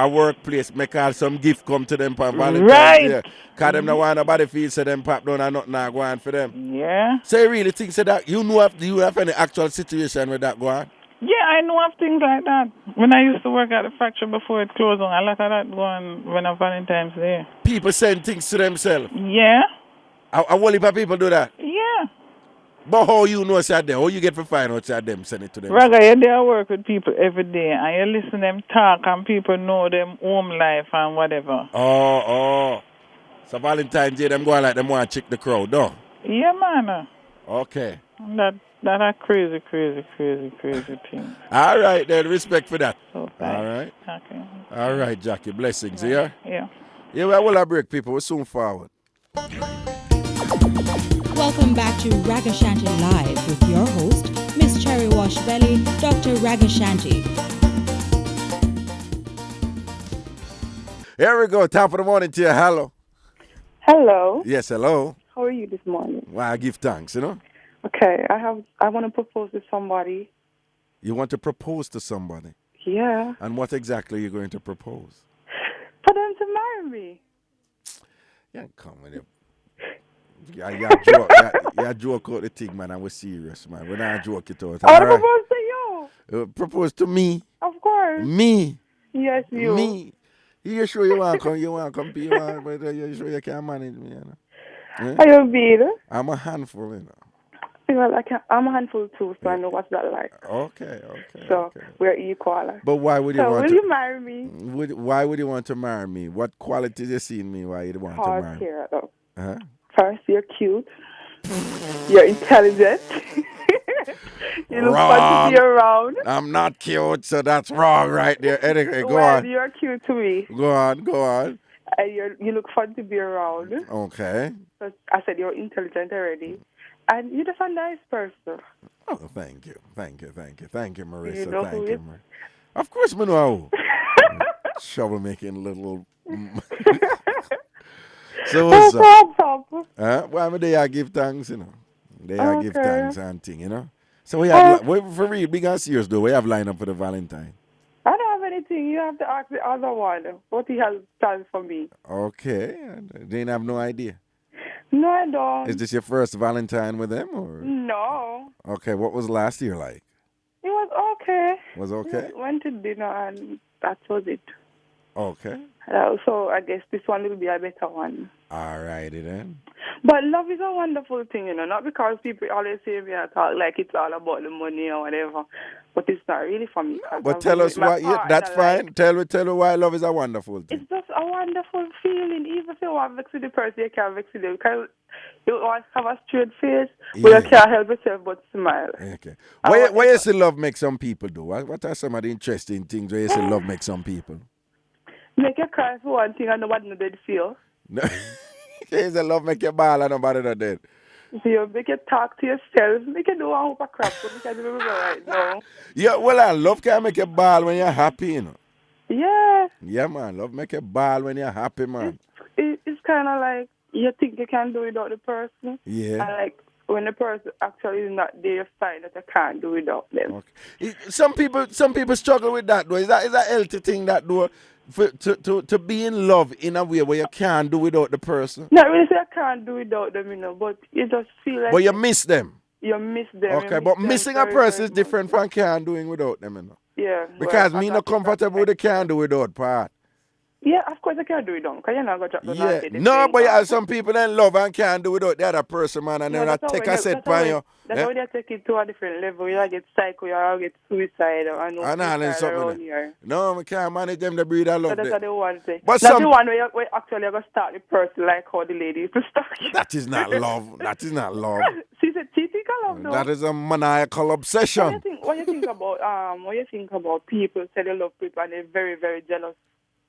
C: workplace, make all some gift come to them for Valentine's
J: Day.
C: Right. Because them no want nobody feel so them pop down and nothing not go on for them.
J: Yeah.
C: So you really think so that do you have any actual situation with that go on?
J: Yeah, I know of things like that. When I used to work at the factory before it closed on, a lot of that go on when on Valentine's Day.
C: People send things to themselves?
J: Yeah.
C: A whole heap of people do that?
J: Yeah.
C: But how you know it's at them? How you get to find out it's at them, send it to them?
J: Raga, you there work with people every day and you listen to them talk and people know them home life and whatever.
C: Oh. So Valentine's Day, them go on like them want to check the crowd, though?
J: Yeah, man.
C: Okay.
J: That a crazy thing.
C: All right, then. Respect for that.
J: So,
C: all right.
J: Okay.
C: All right, Jackie. Blessings, yeah?
J: Yeah.
C: Yeah, well, we'll break, people. We're soon forward.
G: Welcome back to Ragashanti Live with your host, Miss Cherry Wash Belly, Dr. Ragashanti.
C: Here we go. Top of the morning to you. Hello.
K: Hello.
C: Yes, hello.
K: How are you this morning?
C: Well, I give thanks, you know.
K: Okay, I want to propose to somebody.
C: You want to propose to somebody?
K: Yeah.
C: And what exactly are you going to propose?
K: For them to marry me.
C: Yeah, come with it. Yeah, joke out the thing, man. We're serious, man. We're not joking it out.
K: I want to propose to you.
C: Propose to me?
K: Of course.
C: Me?
K: Yes, you.
C: Me? You sure you want to come? You want to compete? But you sure you can manage me? You know?
K: Are you a beat?
C: I'm a handful, you know.
K: Well, I'm a handful too, so I know what's that like.
C: Okay.
K: So we're equal.
C: But why would you want
K: will you marry me?
C: Why would you want to marry me? What qualities you see in me why you want to marry me?
K: Though.
C: Uh-huh.
K: First, you're cute. You're intelligent. You look fun to be around.
C: I'm not cute, so that's wrong right there. Anyway, go
K: on.
C: Well,
K: you're cute to me.
C: Go on.
K: And you look fun to be around.
C: Okay.
K: So I said you're intelligent already. And you're just a nice person.
C: Oh, thank you, Marissa.
K: You know
C: thank you, Marissa. Of course, I know. Troublemaking little. So what's up? Well, I'm there. I give thanks, you know. I give thanks and thing, you know. So we have for real, big and serious though. We have lined up for the Valentine.
K: I don't have anything. You have to ask the other one what he has done for me.
C: Okay, they didn't have no idea.
K: No, I don't.
C: Is this your first Valentine with them, or?
K: No.
C: Okay, what was last year like?
K: It was okay.
C: Was okay?
K: We went to dinner and that was it.
C: Okay.
K: So I guess this one will be a better one.
C: All righty then.
K: But love is a wonderful thing, you know, not because people always say me I talk like it's all about the money or whatever, but it's not really for me.
C: But tell us why, that's fine. Tell me why love is a wonderful thing.
K: It's just a wonderful feeling. Even if you want to vex with the person, you can't vex with them. Because you always have a straight face, but you can't help yourself but smile.
C: Okay. Why you say love make some people do? What are some of the interesting things where you say love make some people?
K: Make you cry for one thing and nobody know they feel.
C: No. You say love make you bawl and nobody know dead.
K: So you make you talk to yourself, make you do a whole crap, but you can't do it right now.
C: Yeah, well, love can make you bawl when you're happy, you know.
K: Yeah.
C: Yeah, man. Love make you bawl when you're happy, man.
K: It's kind of like you think you can do it without the person.
C: Yeah.
K: And like when the person actually is not there, you find that you can't do it without them.
C: Okay. Some people struggle with that, though. Is that a healthy thing that though? To be in love in a way where you can't do without the person?
K: Not really say I can't do without them, you know, but you just feel like...
C: But you miss them?
K: You miss them.
C: Okay, but missing a person is different from can't doing without them, you know?
K: Yeah.
C: Because me not comfortable with the can't do without part.
K: Yeah, of course I can't do it, because you're not going to drop the
C: Yeah. No, but you have some people that love and can't do without the other person, man, and they're not take a set by you.
K: That's how they take it to a different level. You get psycho, you get suicidal, and around here.
C: No, I can't manage them to breed that love.
K: So that's the one thing.
C: But
K: that's the one where actually you're going to start the person like how the lady used to start.
C: That is not love. That is not love.
K: She said cheating love, though.
C: That is a maniacal obsession.
K: What you think about people say they love people and they're very, very jealous?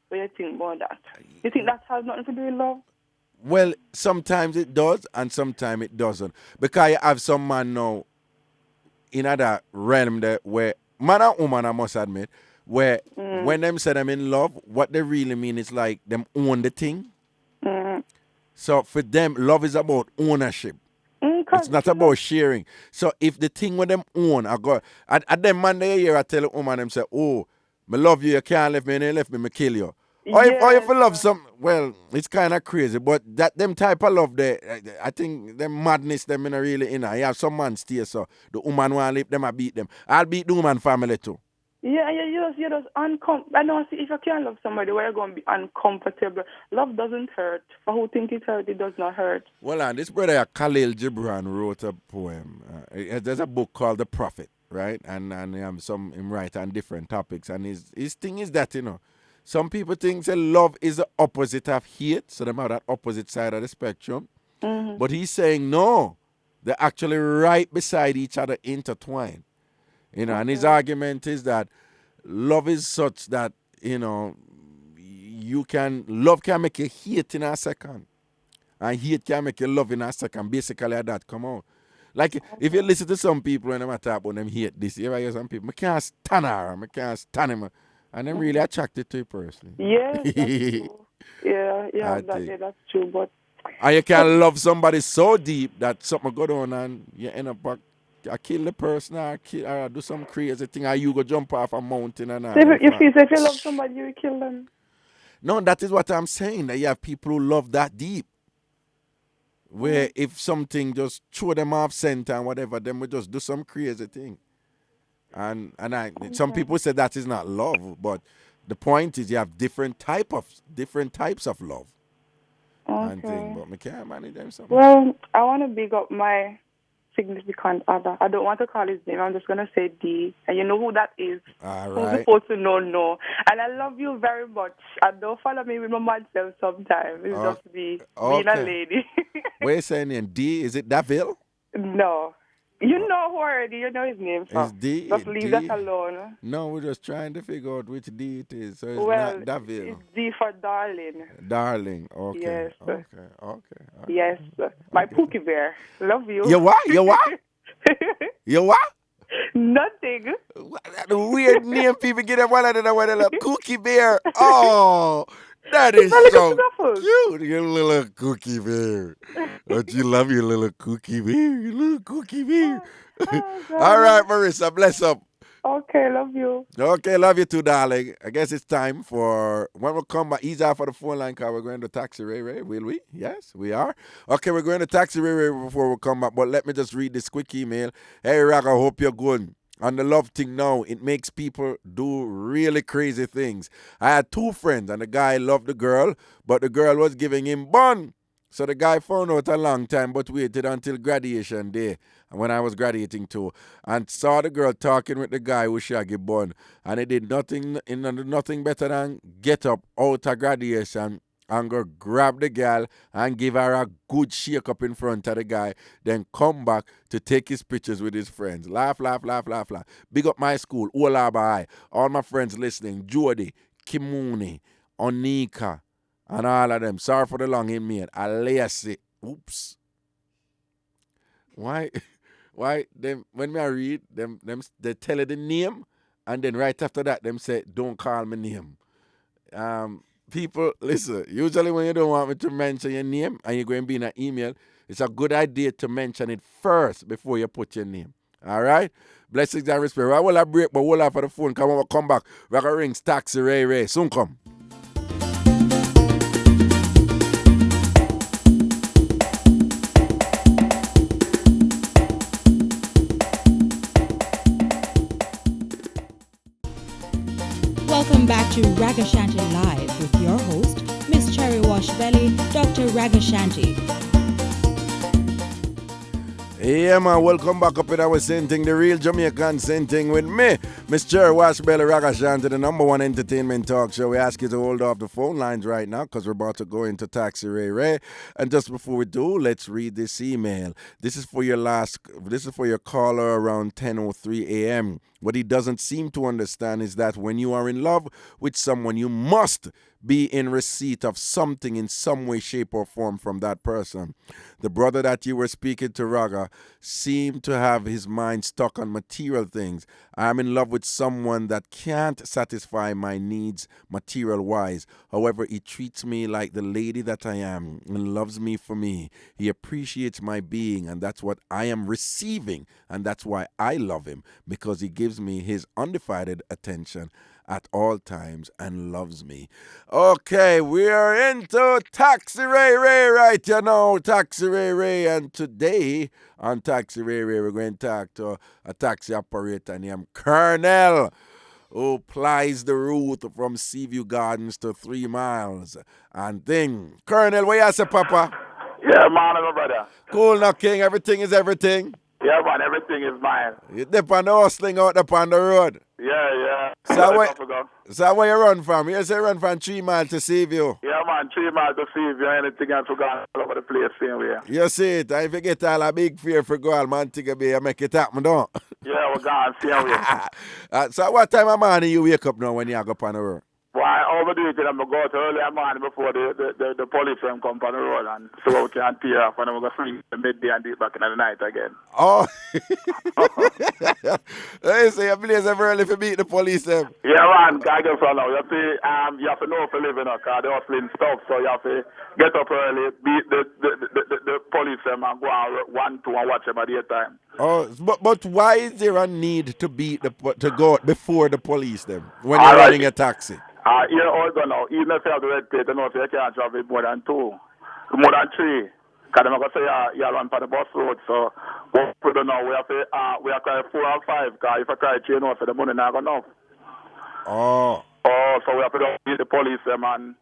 K: What do you think about that? You think that has nothing to do with love?
C: Well, sometimes it does and sometimes it doesn't. Because you have some man now in that realm there where, man and woman I must admit, where when them say them in love, what they really mean is like them own the thing. So for them, love is about ownership. It's not about sharing. So if the thing with them own, I go, at them man they hear I tell a woman, them say, oh, I love you, you can't leave me, and you left me, I kill you. Or if you love some, well, it's kind of crazy, but that them type of love, I think them madness, them in a really inner. You have some man stay, so the woman want to leave them, I beat them. I'll beat the woman family too.
K: Yeah, you're just uncomfortable. I know, see, if you can't love somebody, where you're going to be uncomfortable. Love doesn't hurt. For who think it hurt, it does not hurt.
C: Well, and this brother Khalil Gibran wrote a poem. There's a book called The Prophet, right? And him write on different topics. And his thing is that, you know, some people think that love is the opposite of hate, so they have that opposite side of the spectrum. Mm-hmm. But he's saying no, they're actually right beside each other, intertwined. You know, and his argument is that love is such that, you know, love can make you hate in a second. And hate can make you love in a second. Basically, that come out. Like, if you listen to some people when they talk about them hate this, you ever hear some people, I can't stand her, I can't stand him. And I'm really attracted to a person.
K: Yes, that's true. Yeah, that's true. But
C: and you can love somebody so deep that something go on and you end up I kill the person or do some crazy thing or you go jump off a mountain and all.
K: If you love somebody, you will kill them.
C: No, that is what I'm saying. That you have people who love that deep. Where if something just throw them off center and whatever, then we just do some crazy thing. And some people say that is not love, but the point is you have different types of love.
K: Okay.
C: And thing, but I can't manage them something.
K: Well, I want to big up my significant other. I don't want to call his name. I'm just gonna say D, and you know who that is.
C: All right.
K: Who's supposed to know? No. And I love you very much. And don't follow me with my mad self sometimes. It's just me being a lady.
C: Where's his name? D? Is it Davil?
K: No. You know who already. You know his name. So
C: it's D.
K: Just leave that alone.
C: No, we're just trying to figure out which D it is. So it's not Davil.
K: It's D for darling.
C: Darling. Okay.
K: Yes.
C: Okay.
K: Yes. My Pookie Bear. Love you.
C: You what? You what? You what?
K: Nothing.
C: What weird name people get up one another with a little Cookie Bear. Oh. That is so cute, your little cookie bear. Don't you love your little cookie bear? Your little cookie bear. All right, Marissa, bless up.
K: Okay, love you.
C: Okay, love you too, darling. I guess it's time for, when we come back, ease out for the phone line car. We're going to Taxi Ray, will we? Yes, we are. Okay, we're going to Taxi Ray before we come back, but let me just read this quick email. Hey, Rag, I hope you're good. On the love thing now, it makes people do really crazy things. I had two friends, and the guy loved the girl, but the girl was giving him bun. So the guy found out a long time, but waited until graduation day, when I was graduating too, and saw the girl talking with the guy with shaggy bun, and he did nothing better than get up out of graduation and go grab the girl and give her a good shake up in front of the guy, then come back to take his pictures with his friends. Laugh, laugh, laugh, laugh, laugh. Big up my school, Olaba, all my friends listening, Jody, Kimuni, Onika, and all of them. Sorry for the long in me. Alessi. Oops. Why them when me I read them they tell you the name, and then right after that them say don't call me name. People, listen, usually when you don't want me to mention your name and you're going to be in an email, it's a good idea to mention it first before you put your name. All right? Blessings and respect. I will break, but we'll have for the phone. Come back. We're going to ring Taxi Ray. Soon come.
G: Welcome back to Ragashanti Live with your host, Miss Cherry Wash Belly, Dr. Ragashanti.
C: Yeah, man, welcome back up in our Senting, the real Jamaican Senting with me, Miss Cherry Wash Belly Ragashanti, the number one entertainment talk show. We ask you to hold off the phone lines right now because we're about to go into Taxi Ray. And just before we do, let's read this email. This is for your caller around 10:03 a.m. What he doesn't seem to understand is that when you are in love with someone, you must be in receipt of something in some way, shape, or form from that person. The brother that you were speaking to, Raga, seemed to have his mind stuck on material things. I'm in love with someone that can't satisfy my needs material-wise. However, he treats me like the lady that I am and loves me for me. He appreciates my being, and that's what I am receiving, and that's why I love him, because he gives me his undivided attention at all times and loves me. Okay, we're into Taxi Ray right now, Taxi Ray, and today on Taxi Ray we're going to talk to a taxi operator named Colonel, who plies the route from Seaview Gardens to 3 miles and thing. Colonel, what you say, Papa?
L: Yeah, man, my brother.
C: Cool now, King, everything is everything.
L: Yeah, man, everything is mine.
C: You dip on the hustling out there on the road.
L: Yeah.
C: So where you run from? You say you run from 3 miles to Seaview.
L: Yeah, man, 3 miles to Seaview. Anything I forgot all over the place same way.
C: You see it. If you get all a big fear for go all Montego Bay, you make it happen, don't?
L: Yeah, we're gone same way.
C: So what time of morning you wake up now when you go up on the road?
L: Why overdo it? I'm going to go out early in the morning before the police come on the road and so we can tear off and I'm going to sleep the midday and do it back in the night again.
C: Oh. Hey, so you blaze up early to beat the police them?
L: Yeah, man, I get from now. You have to know for living because they're hustling stuff, so you have to get up early, beat the police them and go out 1, 2 and watch them at the time.
C: Oh, but why is there a need to to go before the police them when you're running a taxi?
L: Yeah, hold on now. Even if you have the red plate, you know, if you can't travel more than 2, more than 3. Because I'm going to say you run for the bus road. So what we don't know, we have to cry 4 or 5. Because if I cry 3, you know, for the money not enough.
C: Oh,
L: so we have to beat the police and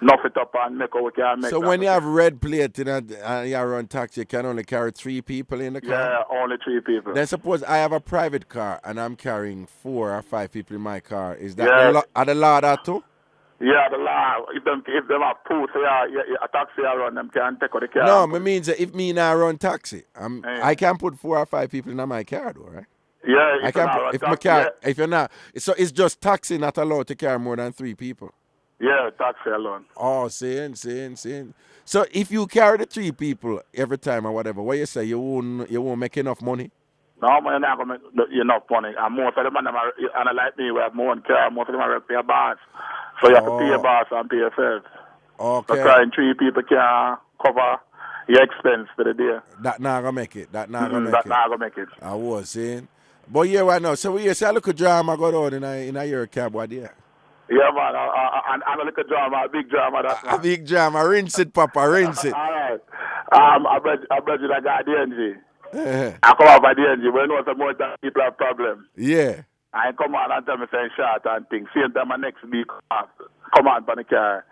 L: knock it up and make what we can make.
C: So when you have red plate and you run taxi, you can only carry 3 people in the car?
L: Yeah, only 3 people.
C: Then suppose I have a private car and I'm carrying 4 or 5 people in my car. Is that the law that too?
L: Yeah, the law. If them have proof, a taxi run, them can take out the car.
C: No, it means that if me now run taxi, I can put 4 or 5 people in my car though, right?
L: Yeah,
C: I can put, if my car, if you're not, so it's just taxi not allowed to carry more than 3 people.
L: Yeah, taxi alone.
C: Oh, saying. So if you carry the 3 people every time or whatever, what you say, you won't make enough money?
L: No, man, you're not going to make enough money. And most of them, and like me, we have more in car, most of them are pay a boss. So you have to pay a boss and pay yourself.
C: Okay.
L: So carrying 3 people can cover your expense for the day.
C: That not going to make it. That not going
L: to make it.
C: I was saying. But yeah, why not? So you say a little drama go on in your cab, what there?
L: Yeah, man, and a little drama, a big drama.
C: A big drama. Rinse it, Papa, rinse it.
L: All right. I bet you that got DNG. I come out by DNG, but I know some more time people have problems.
C: Yeah.
L: I come on and tell me saying shot and things. Same time my next week come on by the car.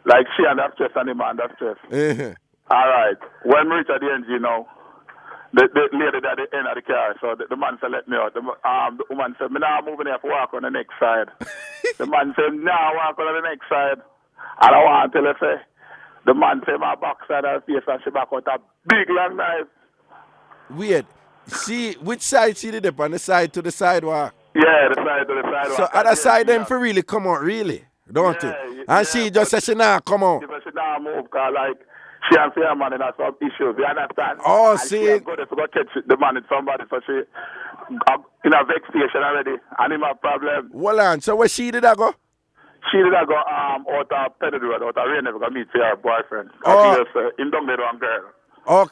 L: Like she and that stress and the man that stress. All right. When we reach at the NG now, the lady at the end of the car, so the man said, let me out. The woman said, me now moving here for walk on the next side. The man said, now walk on the next side. And I want to tell her, say, the man said, my backside of her face, and she back out a big long knife.
C: Weird. See, which side she did it on the side to the sidewalk?
L: Yeah, the side to the sidewalk.
C: So other side them for really come out, really, don't it? And she just said she nah come out.
L: She nah move, because like, she and her man in some issues, you understand?
C: Oh,
L: and
C: see.
L: She go there to go catch the man with somebody, so she in a vex station already, and him a problem.
C: Hold on, so where she did I go?
L: She did I go out of Pedro Road, out of Rain, never got meet her boyfriend.
C: Oh.
L: And she just, him down there with one girl.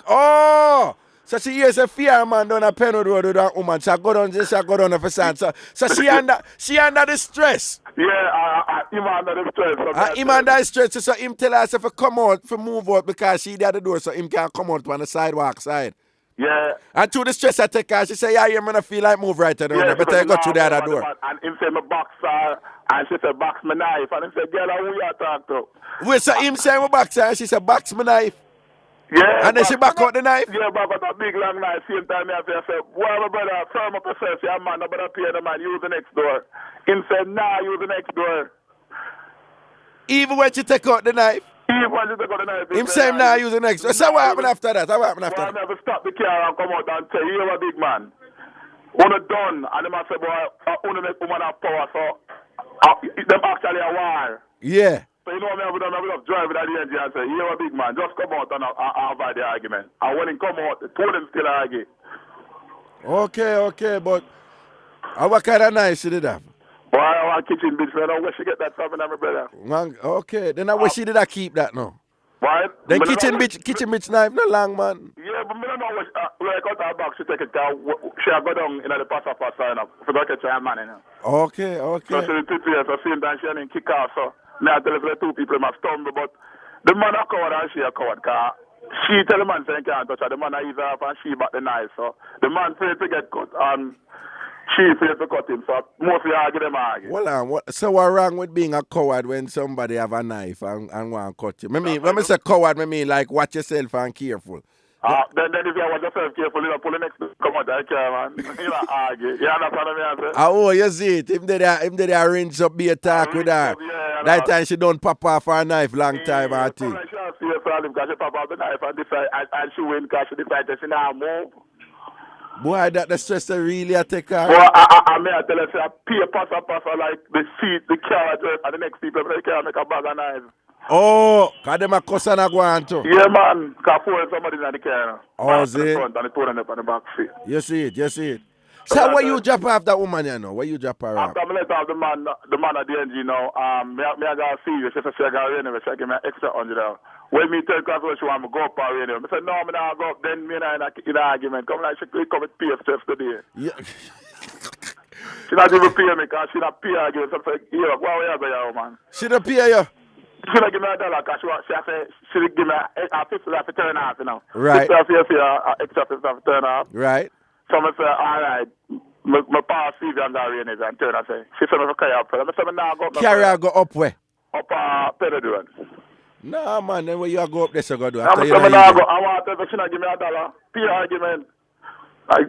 C: Oh, so she hears a fear man down a Penwood Road with that woman. She go down for sand. So she under the stress.
L: Yeah, him under the stress.
C: Him under the stress. So him tell her to come out, to move out because she at the door, so him can't come out on the sidewalk side.
L: Yeah.
C: And to the stress I take her, she say, yeah, you're gonna feel like move right there.
L: Yeah,
C: but I got through the other door.
L: And him say, my box her, and she said, box my knife. And him say, girl, who you talk to?
C: Wait, so him say, my box her, and she said, box my knife.
L: Yeah.
C: And then she back out the knife?
L: Yeah, back out a big long knife. Same time, I say, boy, my brother, firm up yourself, yeah, man, no better pay the man, use the next door. Him said, nah, use the next door.
C: Even when she take out the knife?
L: Even when she take out the knife.
C: Him say, nah, use the next door. So what happened after that? What happened after that?
L: I never stop the car and come out and say, you're a big man. When it's done, and them say, boy, I only make woman have power, so them actually a war.
C: Yeah.
L: So you know what I mean? I would drive at the engine and say, you're a big man, just come out and avoid the argument. And when he come out, the two of them still argue.
C: Okay, but what kind of knife she did have?
L: Boy, I want kitchen bitch, man. I wish she get that from my brother.
C: Okay, then I wish she did I keep that now.
L: Right?
C: Then kitchen bitch knife, no long, man.
L: Yeah, but I don't know what, like out her back, she take it down, she go down in the pass sign up, forgot to try man, you know.
C: Okay.
L: So she prepare, so same time she didn't kick off, so now I tell her two people must stumble, but the man a coward and she a coward, because she tell the man saying can't touch her, the man a ease off and she back the knife, so the man afraid to get cut and she afraid to cut him, so mostly argue them argue.
C: Well, so what wrong with being a coward when somebody have a knife and want to cut you? When I say coward, I mean like watch yourself and careful.
L: Then if you watch yourself careful, you pull the next come out that car, man. You know, argue. You understand what I mean?
C: Oh, you see it. Him did arrange up be a talk with her.
L: Yeah,
C: that time she don't pop off her knife long time, I think.
L: She see her problem because she pop off the knife and decide, and she win because she decide that she now move.
C: Boy, that the stress that really take her.
L: Well, I may tell her, say, pay pass like the seat, the carrot, and the next people, they can't make a bag of knives.
C: Oh, because them a cuss and a go on too.
L: Yeah, man, because somebody in the car.
C: Oh, is it?
L: And they put them up on the back seat.
C: You see it. So where you drop off that woman, you know? Where you drop her off?
L: After I let off the man at the end, you know, me I got to see you. She said, she got to she give me an extra $100. When me tell her she want me to go up her radio, I said, no, I'm not go up. Then me and I in an argument. Come like, she come with PF today.
C: Yeah.
L: She not even pay me because she not pay her again. So I said, yeah, why are you, man?
C: She don't pay you?
L: She not give me $1 because she give me a 50 for turn off, you know.
C: Right.
L: 50 extra 50 for turn off.
C: Right.
L: So I say, all right, my power see you and turn and say, she said, I'm carry up. I said, now go up.
C: Carry her go up where?
L: Up Pedro.
C: No, man, then when you go up there, so go do.
L: I want to she not give me $1. Pay argument. Like,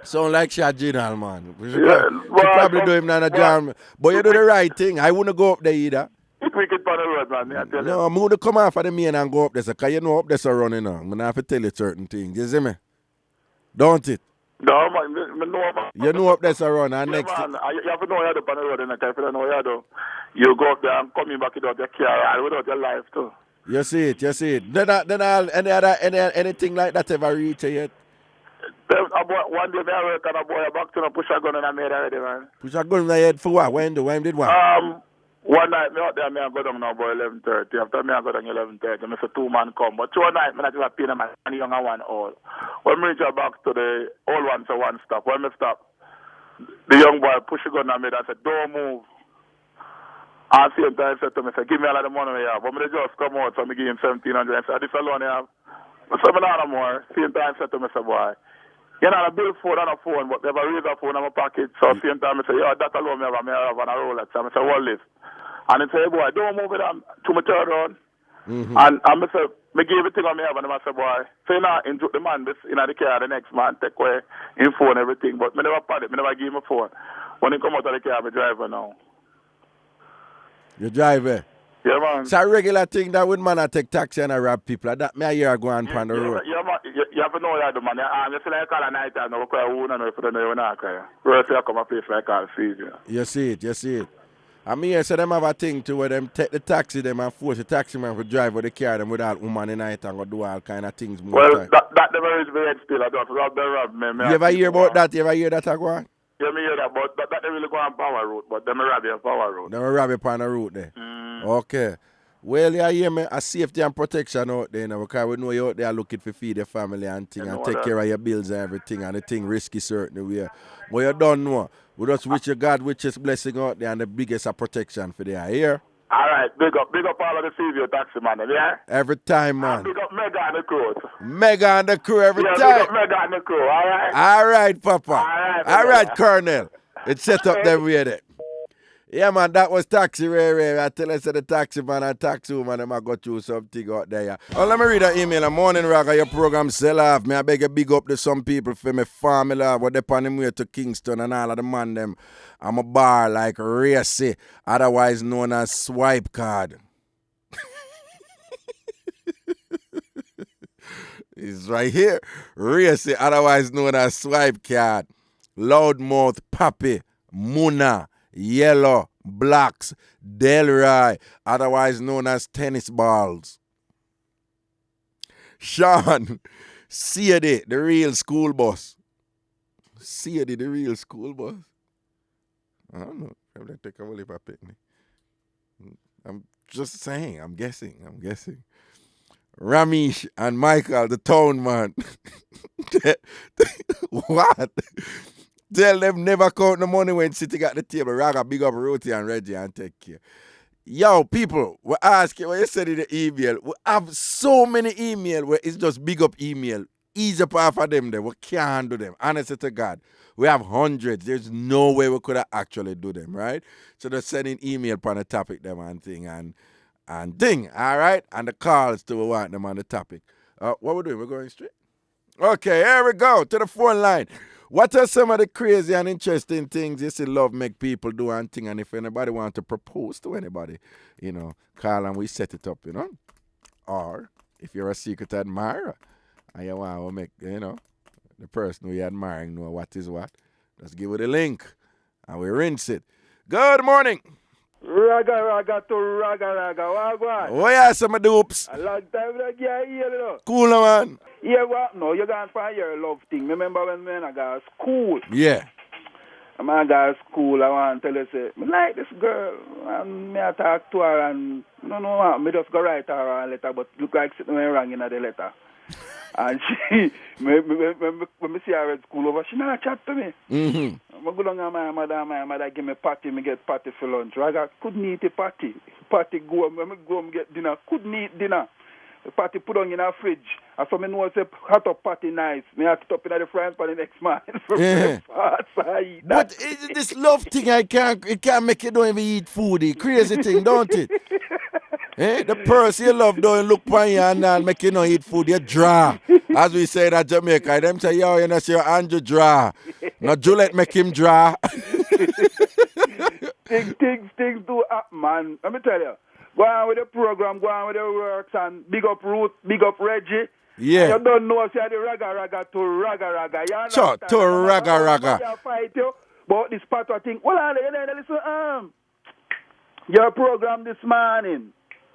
C: sound like she a general, man. She
L: well,
C: probably do him not a jam. But you do the right thing. I wouldn't go up there either.
L: It's wicked on the road, man. I tell you.
C: No, I'm going to come off of the main and go up there, because you know up there so running now. I'm going to have to tell you certain things. You see me? Don't it?
L: No, man. No, man.
C: You know up there so run. And
L: yeah,
C: next
L: man. You have to know you're up on the road. And if you don't know you're do, you go up there and coming back without your car, without your life, too.
C: You see it. Then anything like that ever reach you yet?
L: One day I work and a boy back to push a gun in my head already, man.
C: Push a gun in the head for what? When did what?
L: One night, me out there, I go down now about 11:30. After me, I go down 11:30. I say 2 man come. But 2 night, I just pay them and the younger one all. When me reach back to the old one, so one stop. When me stop, the young boy push a gun at me and said, don't move. And same time, he said to me, give me all of the money you have. But me just come out, so I give him 1,700. I said, this alone you have. I said, no more. Same time, he said to me, boy, you know, a bill phone and a phone, but they have a razor phone in my pocket. So same time, I say, yeah, that alone me have a Rolex. So I say, what this? And he say, hey, boy, don't move it on to my third round.
C: Mm-hmm.
L: And I say, Me give everything on me have and I say, boy, say now enjoy the man this in the car, the next man take away him phone everything. But me never pad it, me never give him a phone. When he come out of the car, me driver now.
C: You driver?
L: Yeah, man.
C: It's a regular thing that when man I take taxi and I rob people. That me a year go on the road.
L: Yeah, man. You have to know that, man. You see like call a night and no call who know if you know not call. Where you come a place like call feed you.
C: You see it. I mean, here, so them have a thing to where them take the taxi them and force the taxi man to drive with the car them without woman in night and go do all kind of things more
L: well,
C: time.
L: that never is very still. I don't rob me.
C: You ever hear about that? You ever hear that I go on?
L: Yeah, me hear that, but that they really go on power road, but them rob you on power road.
C: Them rob you on the road there. Okay. Well, you hear me? A safety and protection out there now, because we know you out there looking for feed your family and thing and take care of your bills and everything, and the thing risky certain way. But you don't know. We just wish you God richest blessing out there and the biggest protection for there. Here.
L: All right, big up all of the CVO taxi man, yeah?
C: Every time, man.
L: And big up Mega and the crew.
C: Mega and the crew every time.
L: Big up Mega and the crew, all right?
C: All right, Papa. All right, Colonel. It's set up them way there. Yeah, man, that was Taxi Ray. I tell you, the taxi man and taxi woman, them I go through something out there. Yeah. Oh, let me read an email. A morning, Raga, your program sell off. Me, I beg you big up to some people for me family. What they on them way to Kingston and all of the man them. I'm a bar like Racy, otherwise known as Swipe Card. It's right here. Racy, otherwise known as Swipe Card. Loudmouth, Pappy, Muna, Yellow, Blacks, Delroy, otherwise known as Tennis Balls. Sean, Cd, the real school bus. Cd, the real school bus. I don't know. I'm going to take a little picnic. I'm just saying. I'm guessing. Ramesh and Michael, the town man. What? Tell them never count the money when sitting at the table. Raga, big up Roti and Reggie and take care. Yo, people, we ask you, when you said in the email, we have so many email where it's just big up email. Easy part for them there. We can't handle them. Honestly to God. We have hundreds. There's no way we could actually do them, right? So they're sending email on the topic them and thing and thing, all right? And the calls to we want them on the topic. What we doing? We're going straight? Okay, here we go to the phone line. What are some of the crazy and interesting things you see love make people do and thing? And if anybody want to propose to anybody, call and we set it up, Or if you're a secret admirer and you want to make, the person who you're admiring know what is what, just give it a link and we rinse it. Good morning.
M: Raga to raga. What?
C: Oh, yeah, some of the oops.
M: A long time that guy here,
C: Cool, man.
M: Yeah, what? No, you got to find your love thing. Remember when I got school?
C: Yeah.
M: When I got school, I want to tell you, say, I like this girl. And I talk to her and, I just go write her a letter, but look like something wrong in the letter. And she, when I see her at school over, she not chat to me. I go down to my mother give me patty, me get patty for lunch. I couldn't eat a patty. Patty go, when I go and get dinner, couldn't eat dinner. The patty put on in a fridge. And so I know say hot up patty nice. Me have to top it at the frying pan the next morning for breakfast.
C: But this love thing, it can't make you don't even eat food. Crazy thing, don't it? The person you love don't look upon you and make you not eat food. You draw. As we say in Jamaica, them say, yo, you know, say Andrew draw. Now Juliet make him draw.
M: Things do happen, man. Let me tell you. Go on with the program, go on with the works, and big up Ruth, big up Reggie.
C: Yeah.
M: You don't know, say the raga to raga. You
C: sure, to raga.
M: You fight you, but this part of thing. Well, listen, your program this morning.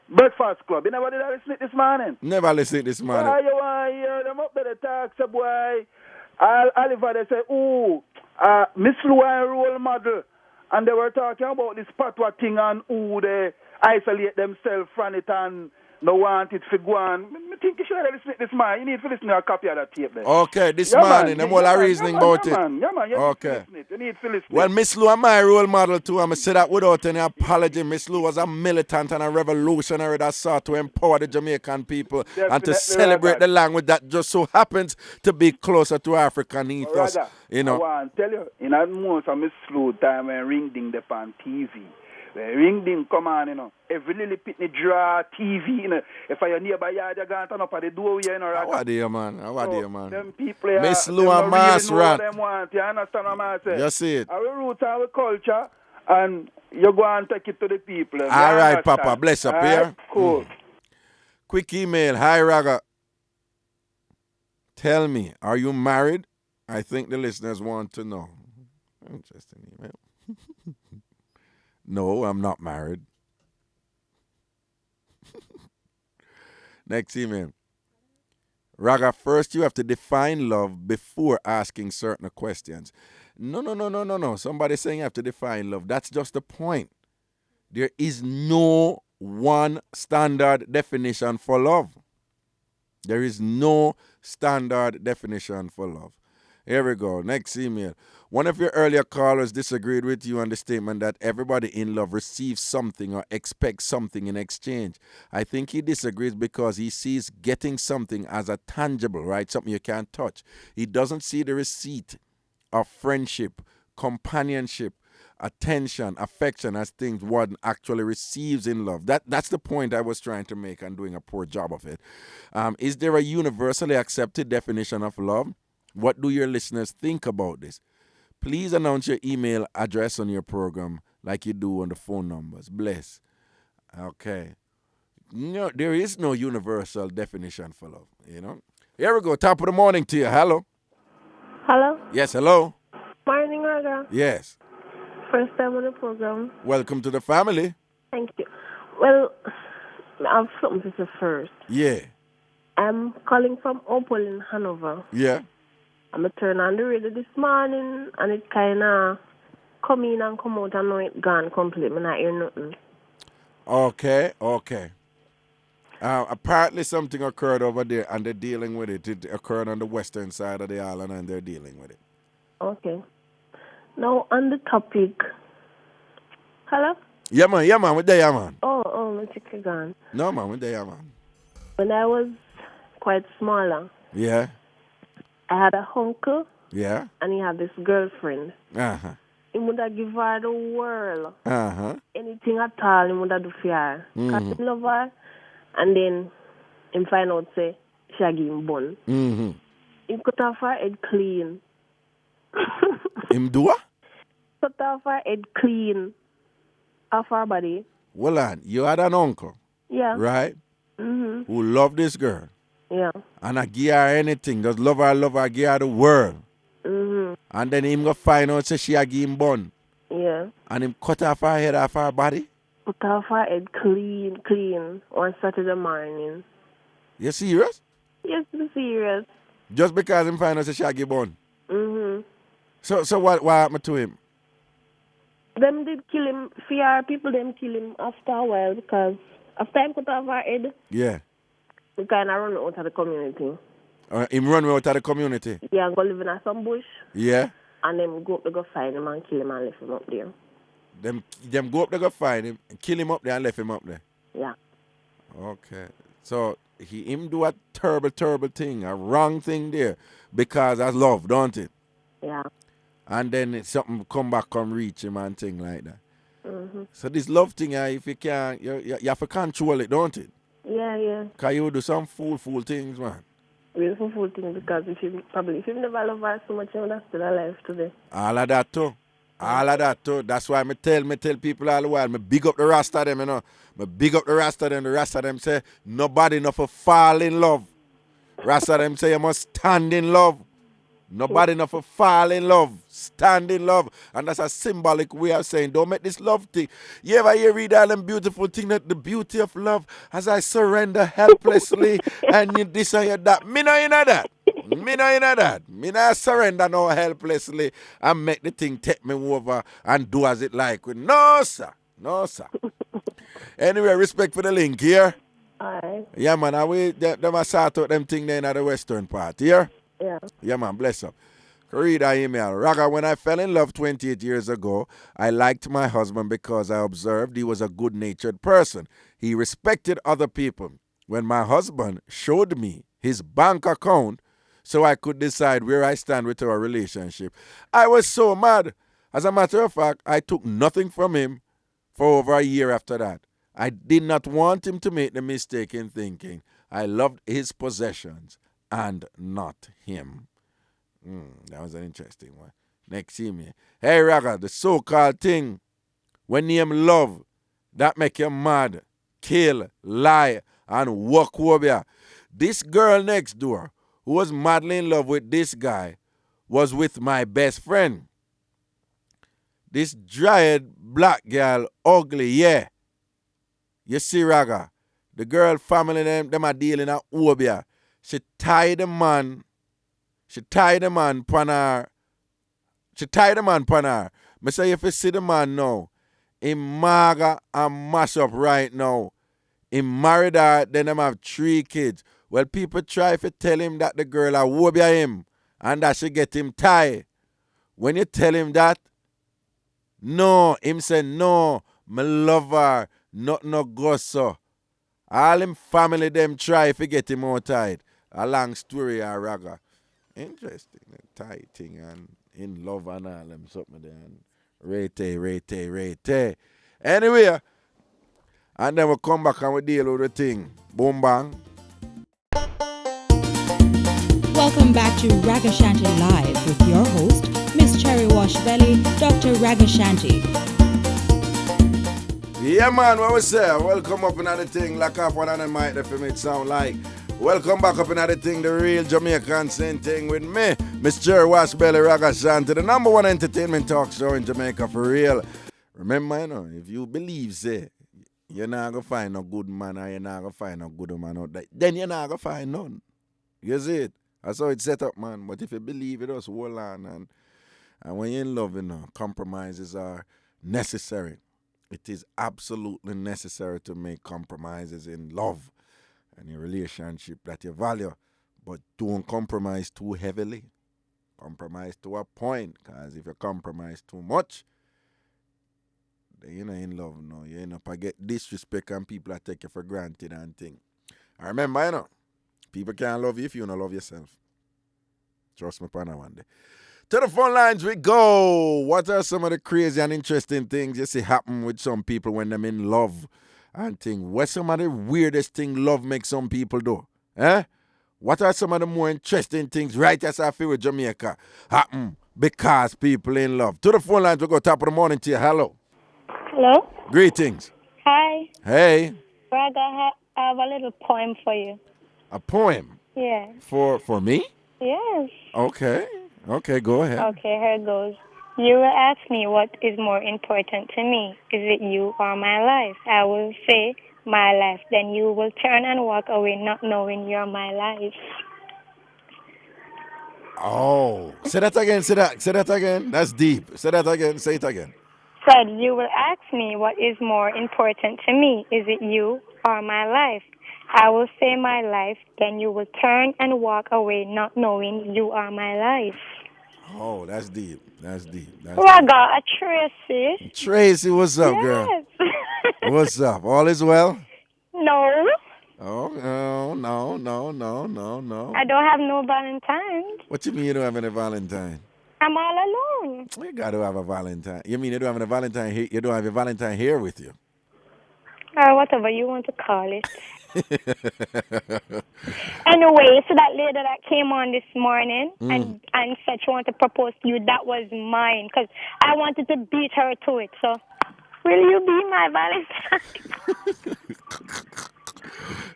M: Breakfast Club. You never did listen this morning?
C: Never listen this morning.
M: Why you want to hear them up there, the talk, so boy. Oliver, they say, Miss Lou and role model. And they were talking about this patwa thing and who they isolate themselves from it and no want it to go on. I think you should have listened this morning. You need to listen to a copy of that tape there.
C: Okay, this morning, I'm all reasoning about it.
M: Yeah, man.
C: Okay.
M: You need to listen.
C: Well, Miss Lou, my role model too. I'm going to say that without any apology. Miss Lou was a militant and a revolutionary that sought to empower the Jamaican people and to celebrate the language that just so happens to be closer to African ethos.
M: I want to tell you, in most of Miss Lou time when ring ding the on TV, Ring ding, come on, you know. Every little pitney draw TV, you know. If your neighbor yard, you go turn up at the door, you know.
C: How are they, man? How are they, man?
M: Them people,
C: Miss
M: them
C: Lou and
M: not
C: Mass
M: really know
C: Rat.
M: what them want. You understand what I'm saying?
C: You see it.
M: Our roots, our culture, and you go and take it to the people.
C: All right, Papa. Bless up
M: All
C: here.
M: right, cool.
C: Quick email. Hi, Raga. Tell me, are you married? I think the listeners want to know. Interesting email. No, I'm not married. Next email. Raga, first you have to define love before asking certain questions. No. Somebody saying you have to define love. That's just the point. There is no one standard definition for love. There is no standard definition for love. Here we go. Next email. One of your earlier callers disagreed with you on the statement that everybody in love receives something or expects something in exchange. I think he disagrees because he sees getting something as a tangible, right? Something you can't touch. He doesn't see the receipt of friendship, companionship, attention, affection as things one actually receives in love. That's the point I was trying to make and doing a poor job of it. Is there a universally accepted definition of love? What do your listeners think about this? Please announce your email address on your program like you do on the phone numbers. Bless. Okay. No, there is no universal definition for love, you know. Here we go. Top of the morning to you. Hello.
N: Hello?
C: Yes, hello.
N: Morning, Raga.
C: Yes.
N: First time on the program.
C: Welcome to the family.
N: Thank you. Well, I have something to say first.
C: Yeah.
N: I'm calling from Opal in Hanover.
C: Yeah.
N: I'm going to turn on the radio this morning, and it kind of come in and come out, and now it gone completely. I not hear nothing.
C: Okay. Apparently something occurred over there, and they're dealing with it. It occurred on the western side of the island, and they're dealing with it.
N: Okay. Now, on the topic... Hello?
C: Yeah, man. What day, man?
N: Oh, my chicken gone.
C: No, man. What day, man?
N: When I was quite smaller,
C: Yeah.
N: I had a uncle,
C: Yeah.
N: and he had this girlfriend.
C: Uh-huh.
N: He would have give her the world.
C: Uh-huh.
N: Anything at all, he would have do for her.
C: Mhm.
N: Because he love her, and then him find out, say, she a give him bun.
C: Mm-hmm.
N: He cut off her head clean.
C: Him do what?
N: Cut off her head clean. Off her body.
C: Well, on, you had an uncle,
N: Yeah.
C: right,
N: Mm-hmm.
C: who loved this girl.
N: Yeah.
C: And I give her anything. Just love her, give her the world.
N: Mm-hmm.
C: And then him go find out, say she a give him bun.
N: Yeah.
C: And him cut off her head off her body.
N: Cut off her head clean on Saturday morning.
C: You serious?
N: Yes, be serious.
C: Just because him find out, say she a give bun.
N: Mm-hmm.
C: So what happened to him?
N: Them did kill him. Fear people them kill him after a while because after him cut off her head,
C: Yeah.
N: he kind of run out of the community.
C: Him run out of the community.
N: Yeah, and go live in some bush.
C: Yeah.
N: And them go find him and kill him and leave him up there.
C: Them go up there, go find him, kill him up there and left him up there.
N: Yeah.
C: Okay. So him do a terrible thing, a wrong thing there. Because that's love, don't it?
N: Yeah.
C: And then something come reach him and thing like that.
N: Mm-hmm.
C: So this love thing, if you can't, you have to control it, don't it?
N: Yeah.
C: Because you do some fool things, man.
N: Real fool thing because if you never love her so much, you would have still alive today.
C: All of that too. That's why I tell people all the while, I big up the rest of them, you know. I big up the rest of them. The rest of them say, nobody enough to fall in love. Rest of them say, you must stand in love. Nobody enough to fall in love. Stand in love. And that's a symbolic way of saying, don't make this love thing. You ever hear read all them beautiful thing that the beauty of love as I surrender helplessly and you this and you that. Me no in that. Me not surrender no helplessly and make the thing take me over and do as it like. No, sir. Anyway, respect for the link here.
N: Alright.
C: Yeah, man. Them a sort out them thing there in the western part here.
N: Yeah.
C: Yeah, man, bless up. Read that email. Raga, when I fell in love 28 years ago, I liked my husband because I observed he was a good-natured person. He respected other people. When my husband showed me his bank account so I could decide where I stand with our relationship, I was so mad. As a matter of fact, I took nothing from him for over a year after that. I did not want him to make the mistake in thinking I loved his possessions and not him. That was an interesting one. Next email. Hey, Raga, the so-called thing when name love, that make you mad, kill, lie, and walk over ya. This girl next door, who was madly in love with this guy, was with my best friend. This dry-eyed black girl, ugly, yeah. You see, Raga, the girl family, them are dealing at Obia. She tied the man pon her. Me say if you see the man now, him maga and mash up right now. He married her, then them have 3 kids. Well, people try to tell him that the girl a wobia him and that she get him tied. When you tell him that, no, him say no, me love her, not no go so. All him family them try to get him out tied. A long story, a Raga. Interesting, tie thing and in love and all them something there. And rate. Anyway, and then we come back and we deal with the thing. Boom bang.
G: Welcome back to Ragashanti Live with your host, Miss Cherry Wash Belly, Dr. Ragashanti.
C: Yeah, man, what we say? Welcome up in the thing, like off one of the mic that make sound like. Welcome back up in the thing, the real Jamaican same thing with me, Miss Cherry Wash Belly Ragashanti, the number 1 entertainment talk show in Jamaica for real. Remember, you know, if you believe, say, you're not going to find no good man or you're not going to find no good woman out there, then you're not going to find none. You see it? That's how it's set up, man. But if you believe it, just hold on. And when you're in love, you know, compromises are necessary. It is absolutely necessary to make compromises in love and in relationship that you value. But don't compromise too heavily. Compromise to a point. Because if you compromise too much, then you're not in love now. You end up I get disrespect and people that take you for granted and things. I remember, you know, people can't love you if you don't love yourself. Trust me, partner, one day. To the phone lines we go. What are some of the crazy and interesting things you see happen with some people when they're in love and things? What's some of the weirdest thing love makes some people do? Eh? What are some of the more interesting things right as I feel with Jamaica happen because people in love? To the phone lines we go. Top of the morning to you. Hello.
O: Hello.
C: Greetings.
O: Hi.
C: Hey.
O: Brother, I have a little poem for you.
C: A poem?
O: Yeah.
C: For me?
O: Yes.
C: Okay. Okay, go ahead.
O: Okay, here it goes. You will ask me what is more important to me. Is it you or my life? I will say my life. Then you will turn and walk away not knowing you're my life.
C: Oh. Say that again. Say that again. That's deep. Say that again. Say it again.
O: Said you will ask me what is more important to me. Is it you or my life? I will say my life, then you will turn and walk away not knowing you are my life.
C: Oh, that's deep. That's deep.
O: Raga, Tracy.
C: Tracy, what's up, girl? What's up? All is well?
O: No.
C: Oh, no.
O: I don't have no Valentine.
C: What you mean you don't have any Valentine?
O: I'm all alone.
C: You got to have a Valentine. You mean you don't have a Valentine here? You don't have a Valentine here with you?
O: Or whatever you want to call it. Anyway, so that lady that came on this morning and said she wanted to propose to you, that was mine. Because I wanted to beat her to it. So, will you be my Valentine?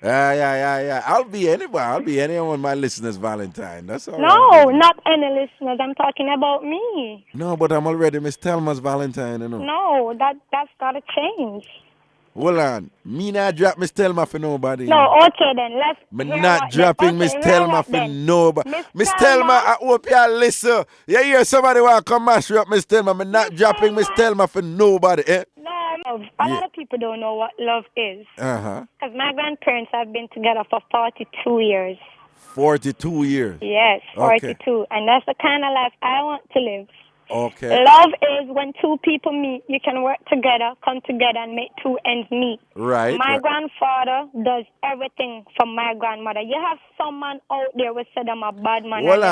C: Yeah. I'll be anybody. I'll be any of my listeners' Valentine. That's all.
O: No, not any listeners. I'm talking about me.
C: No, but I'm already Miss Thelma's Valentine, you know.
O: No, that's got to change.
C: Hold on. Me not drop Miss Thelma for nobody.
O: No, okay then.
C: Me not dropping Miss Thelma for nobody. Miss Thelma, I hope you listen. You hear somebody want to come mash up Miss Thelma. Me not dropping Miss Thelma for nobody, eh?
O: No, a lot of people don't know what love is. Because my grandparents have been together for 42 years.
C: 42 years?
O: Yes, 42.
C: Okay.
O: And that's the kind of life I want to live.
C: Okay.
O: Love is when two people meet, you can work together, come together, and make two ends meet.
C: Right.
O: My grandfather does everything for my grandmother. You have someone out there who said I'm a bad man.
C: Hold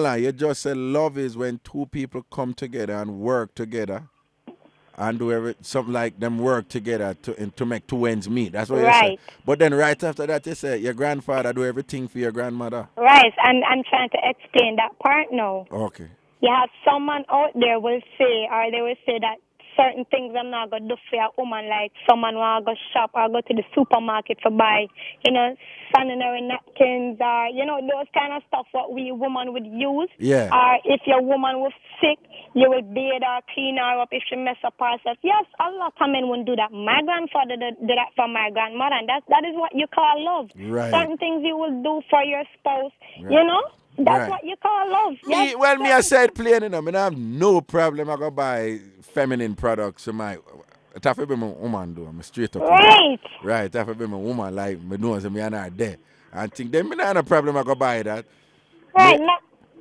C: on. You just said love is when two people come together and work together and do something like them work together to make two ends meet. That's what you say.
O: Right.
C: But then right after that, you say your grandfather do everything for your grandmother.
O: Right, and I'm trying to explain that part now.
C: Okay.
O: You have someone out there will say, or they will say that certain things I'm not going to do for a woman, like someone will go shop or go to the supermarket to buy, sanitary napkins or, those kind of stuff what we woman would use.
C: Yeah.
O: Or if your woman was sick, you will bathe her, clean her up if she mess up herself. Yes, a lot of men wouldn't do that. My grandfather did that for my grandmother, and that is what you call love.
C: Right.
O: Certain things you will do for your spouse,
C: Right.
O: That's
C: Right.
O: what you call love. Yes,
C: Me I said plain enough. I have no problem. I go buy feminine products for my. It have to be my woman though. I'm straight up.
O: Right.
C: Right. It have to be my woman. Like me know me and her there. And think them me not have no problem. I go buy that.
O: Right.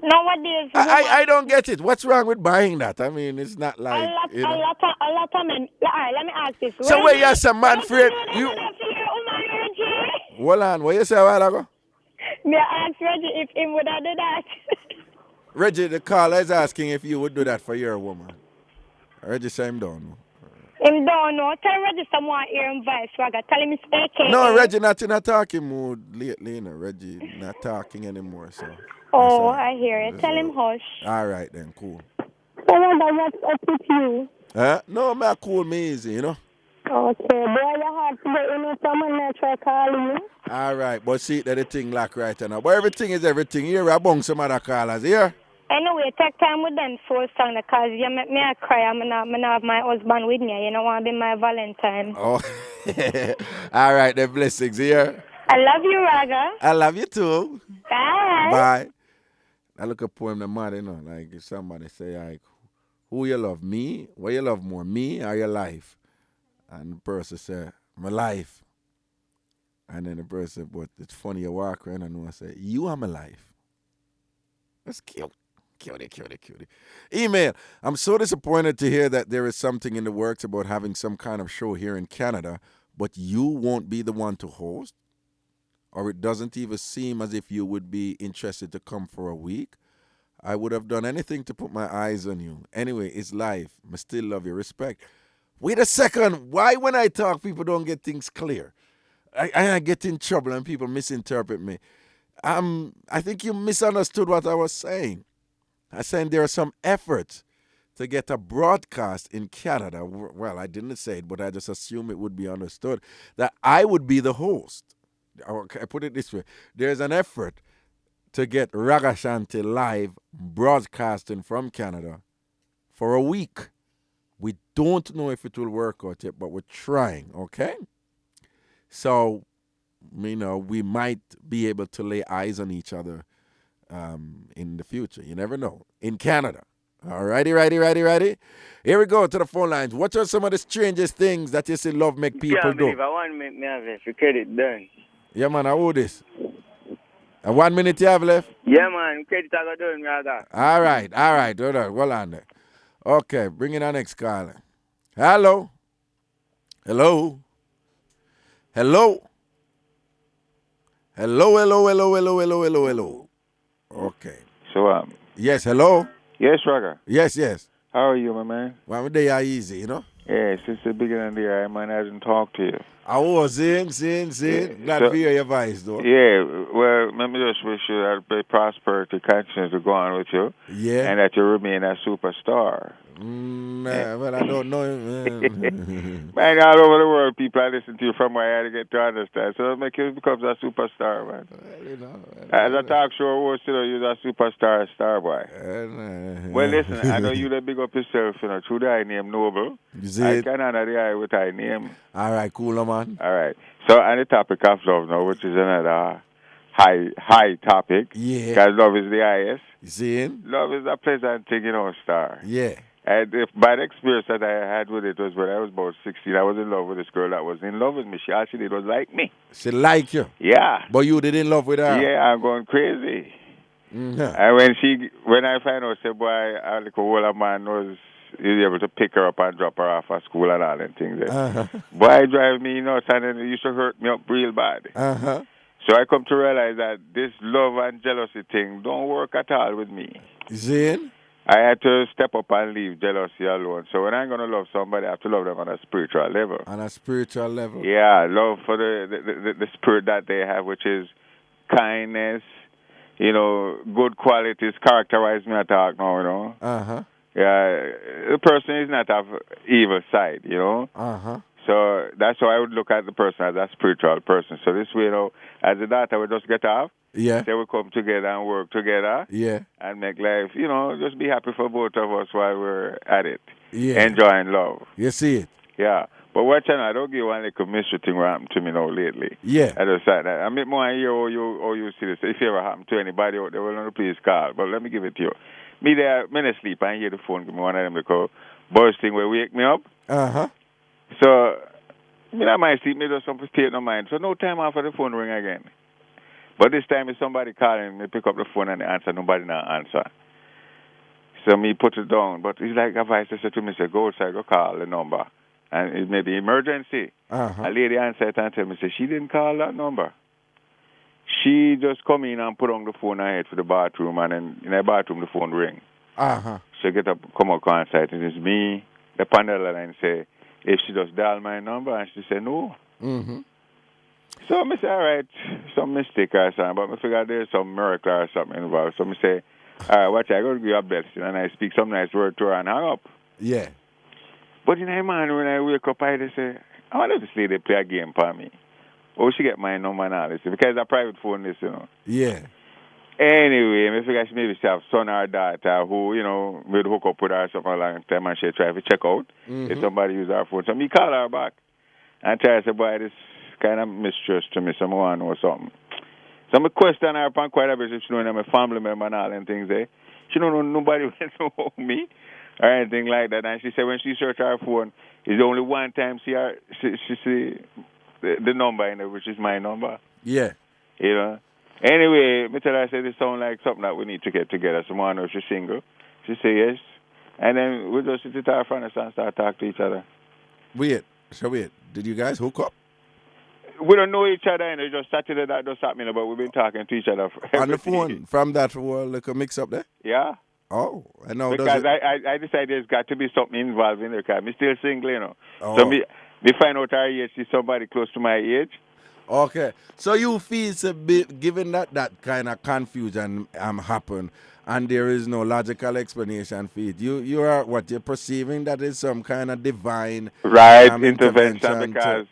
O: Nowadays,
C: I don't get it. What's wrong with buying that? I mean, it's not like
O: a lot of men. All right, let me ask this.
C: So where you some man friend? Hold on. What you say a while ago?
O: May I ask Reggie if he would have done that?
C: Reggie, the caller is asking if you would do that for your woman. Reggie say him don't know.
O: Him don't know. Tell Reggie some more hear him voice, Raga. Tell him it's AKA.
C: No, Reggie not in a talking mood lately, Reggie not talking anymore, so.
O: Oh, I hear it. Tell him hush.
C: All right then, cool.
O: So what's up with you?
C: No, me cool, me easy,
O: Okay, boy, you have to get someone that try calling you.
C: All right, but see that the thing lock right now. But everything is everything. Here, I bung some other callers here.
O: Anyway, take time with them so song because you make me cry. I'm not have my husband with me. You don't want to be my Valentine.
C: Oh, all right, the blessings here.
O: I love you, Raga.
C: I love you too.
O: Bye.
C: Bye. I look a poem the mother, like if somebody say, like, who you love, me? What you love more, me or your life? And the person say, my life. And then the person, but it's funny you walk around and I say, you are my life. That's cute. Cutie. Email. I'm so disappointed to hear that there is something in the works about having some kind of show here in Canada, but you won't be the one to host? Or it doesn't even seem as if you would be interested to come for a week? I would have done anything to put my eyes on you. Anyway, it's life. I still love you. Respect. Wait a second. Why when I talk, people don't get things clear? I get in trouble and people misinterpret me. I think you misunderstood what I was saying. I said there are some efforts to get a broadcast in Canada. Well, I didn't say it, but I just assume it would be understood that I would be the host. Okay, I put it this way. There's an effort to get Ragashanti live broadcasting from Canada for a week. We don't know if it will work out yet, but we're trying, okay? So, we might be able to lay eyes on each other in the future. You never know. In Canada. All righty. Here we go to the phone lines. What are some of the strangest things that you see love make people do?
P: I want to make me have it. Credit done.
C: Yeah, man, how old this? 1 minute you have left?
P: Yeah, man. Credit I got done, rather.
C: All right. Hold on there. Okay, bring in our next caller. Hello. Okay.
Q: So,
C: yes, hello?
Q: Yes, Raga.
C: Yes.
Q: How are you, my man?
C: Well, they are easy,
Q: Yeah, since the beginning of the year, man, I hasn't talked to you.
C: I was seeing. Glad to hear your voice, though.
Q: Yeah, well, let me just wish you that prosperity continues to go on with you.
C: Yeah.
Q: And that you remain a superstar.
C: Well, I don't know.
Q: Man, all over the world, people are listening to you from where I had to get to understand. So it make you become a superstar, man. As a talk show host, you're a superstar, star boy. Well, listen, I know you that big up yourself, through the I name Noble. I can honor the I with I name.
C: All right, cool, man.
Q: All right. So, on the topic of love now, which is another high topic.
C: Yeah.
Q: Because love is the highest.
C: Seeing?
Q: Love is a pleasant thing, Star.
C: Yeah.
Q: And by the experience that I had with it was when I was about 16, I was in love with this girl that was in love with me. She actually was like me.
C: She like you?
Q: Yeah.
C: But you did in love with her?
Q: Yeah, I'm going crazy.
C: Mm-hmm.
Q: And when I find out, say, boy, a little older man was able to pick her up and drop her off at school and all them things. Boy, it drive me nuts, and then it used to hurt me up real bad. So I come to realize that this love and jealousy thing don't work at all with me.
C: Zane?
Q: I had to step up and leave jealousy alone. So when I'm going to love somebody, I have to love them on a spiritual level.
C: On a spiritual level.
Q: Yeah, love for the spirit that they have, which is kindness, good qualities, characterize me attack now,
C: Uh-huh.
Q: Yeah, the person is not of evil side,
C: Uh-huh.
Q: So that's how I would look at the person as a spiritual person. So this way, as a daughter, we just get off.
C: Yeah.
Q: They will come together and work together.
C: Yeah.
Q: And make life, just be happy for both of us while we're at it.
C: Yeah.
Q: Enjoying love.
C: You see it?
Q: Yeah. But watch out, I don't give one little mystery thing what happened to me now lately.
C: Yeah.
Q: I just said that. I mean, more hear how you see this. If it ever happen to anybody out there, well, please call. But let me give it to you. Me there, me sleep, I hear the phone, give me one of them because boys thing will wake me up.
C: Uh-huh.
Q: So, me not mind sleep, me just something state no mind. So no time after the phone ring again. But this time if somebody calling, me pick up the phone and answer, nobody not answer. So me put it down. But it's like a voice said to me, say, go outside, go call the number. And it may be emergency.
C: Uh-huh.
Q: A lady answered and tell me, say, she didn't call that number. She just come in and put on the phone and head for the bathroom, and then in the bathroom the phone ring.
C: Uh-huh.
Q: She get up, come up on site, and it's me, the panel line say, if she just dial my number, and she say no.
C: Mm-hmm.
Q: So I say, all right, some mistake or something, but I figure there's some miracle or something involved. So I say, all right, watch, I go to give you a blessing, and I speak some nice word to her and hang up.
C: Yeah.
Q: But in my mind, when I wake up, I just say, I want this lady play a game for me. Oh, she get my number and all this, because it's a private phone, this,
C: Yeah.
Q: Anyway, I figure she maybe she have son or daughter who, would hook up with her something a long time and she try to check out if somebody use her phone. So me call her back and try to say, boy, this kind of mistress to me, so I want to know something. So I question her upon quite a bit if she know my family member and all them things there. She don't know nobody will know me or anything like that. And she said when she search her phone, it's only one time she see the number in it, which is my number.
C: Yeah.
Q: Anyway, me tell her, I said, it sounds like something that we need to get together. So I know she's single. She say yes. And then we just sit at our front and start talking to each other.
C: Wait. Did you guys hook up?
Q: We don't know each other, and it just Saturday that just happened, but we've been talking to each other
C: on the phone from that like a mix up there?
Q: Yeah.
C: Oh, I know.
Q: Because I decided there's got to be something involved in there because I'm still single,
C: Oh.
Q: So me find out her age is somebody close to my age.
C: Okay. So you feel a bit, given that kind of confusion happen and there is no logical explanation for it, you are what you're perceiving that is some kind of divine
Q: intervention because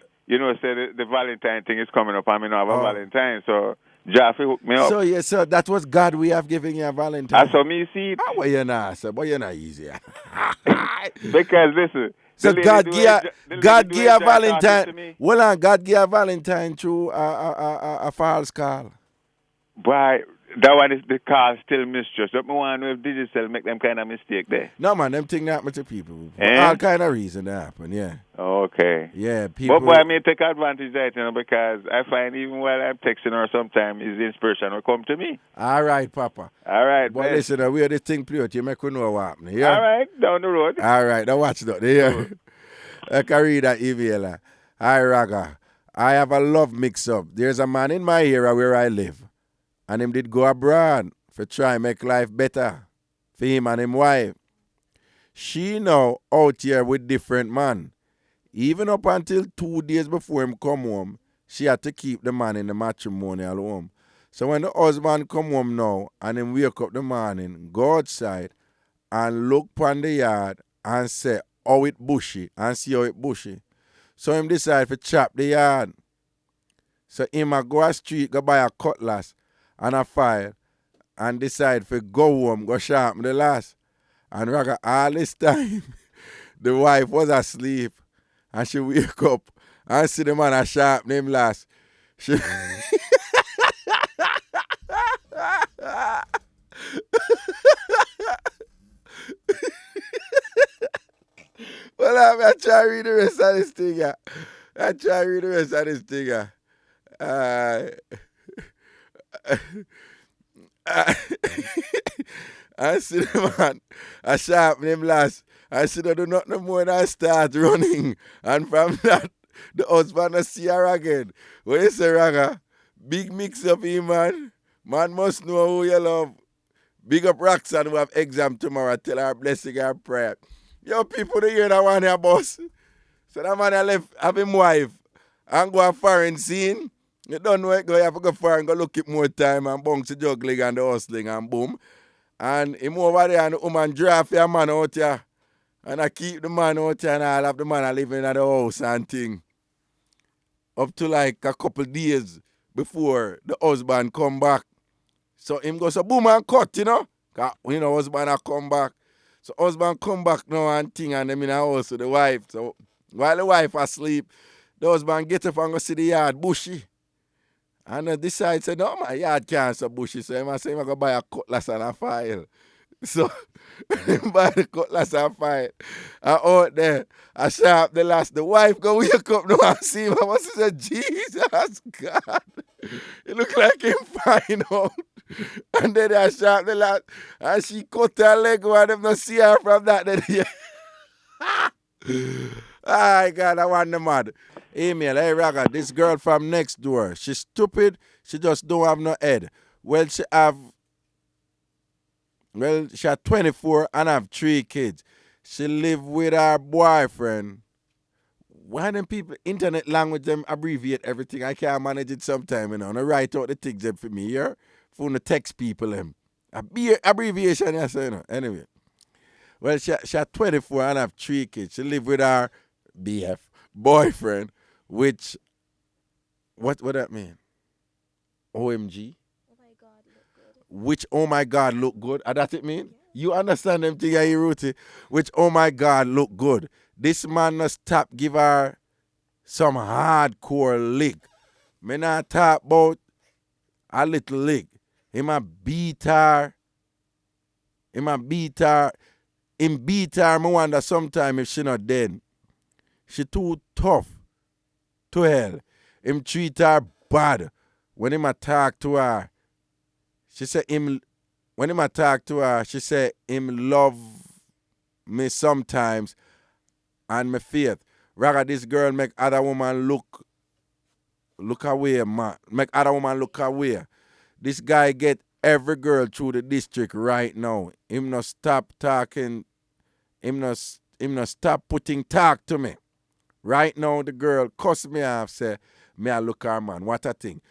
Q: say the Valentine thing is coming up. I mean, I have a Valentine, so Jaffe hooked me up.
C: So yes, sir, that was God we have given you a Valentine.
Q: I saw me see it.
C: Well, you're not, sir, but you're not easy.
Q: Because listen.
C: So God give a Valentine. Well, God give a Valentine through a false call.
Q: Why? That one is the call still mistrust. But me want to know if digital make them kind of mistake there.
C: No, man, them things happen to people. All kind of reason they happen, yeah.
Q: Okay.
C: Yeah, people.
Q: But boy, I may take advantage of that, because I find even while I'm texting her sometimes, his inspiration will come to me.
C: All right, Papa.
Q: All right,
C: but
Q: man.
C: Listen, we have this thing play out. You make we know what happening, yeah?
Q: All right, down the road.
C: All right, now watch that. Yeah. I can read that email. Hi, Raga. I have a love mix-up. There's a man in my area where I live, and him did go abroad for try make life better for him and him wife. She now out here with different man. Even up until 2 days before him come home, she had to keep the man in the matrimonial home. So when the husband come home now and him wake up the morning, go outside and look upon the yard and say how it bushy and see how it bushy. So him decide to chop the yard. So him a go a street, go buy a cutlass and a file and decide to go home, go sharpen the last. And Raga, all this time, the wife was asleep and she wake up and see the man a sharpen him last. She well, I try to read the rest of this thing. I see the man, I sharpen him last. I see that do nothing more than start running. And from that, the husband will see her again. When you say, Raga, big mix up here, man. Man must know who you love. Big up Roxanne who have exam tomorrow. Tell her blessing and prayer. Yo, people to hear that one here, boss. So that man left have him wife and go a foreign scene. You don't know it, go you have to go foreign, go look it more time and bounce the juggling and the hustling and boom. And him over there and the woman draft your man out here. And I keep the man out here and I'll have the man living at the house and thing. Up to like a couple days before the husband come back. So him goes a boom and cut, you know. Cause, you know, husband a come back. So husband come back now and thing and them in the house with the wife. So while the wife asleep, the husband get up and go see the yard bushy. And decide, say, no, my yard can't so bushy. So I say, I'm going to buy a cutlass and a file. So, buy the cutlass and file. And out there, I sharp the last. The wife go wake up now and see him. I must say, Jesus, God. It look like him fine out. And then I sharp the last. And she cut her leg and them not see her from that. Then oh, God, I want the mad. Email, hey, Raga, this girl from next door. She's stupid. She just don't have no head. Well, she had 24 and have 3 kids. She live with her boyfriend. Why them people, internet language, them abbreviate everything. I can't manage it sometime, you know. And I write out the things them for me here. For the text people, them. Abbreviation, yes, you know. Anyway. Well, she had 24 and have 3 kids. She live with her BF, boyfriend, which, what that mean? OMG? Oh my God, look good. Which, oh my God, look good? That it mean? Yeah. You understand them thing, you Ruthie? Which, oh my God, look good. This man must stop give her some hardcore lick. Me not talk about a little lick. Him a beat her. In beat her, me wonder sometime if she not dead. She too tough to hell. Him treat her bad. When him talk to her, she say him. When him talk to her, she say him love me sometimes, and me faith. Rather this girl make other woman look away, man. Make other woman look away. This guy get every girl through the district right now. Him no stop talking. Him no stop putting talk to me. Right now, the girl cuss me off, say, me I look her man. What a thing.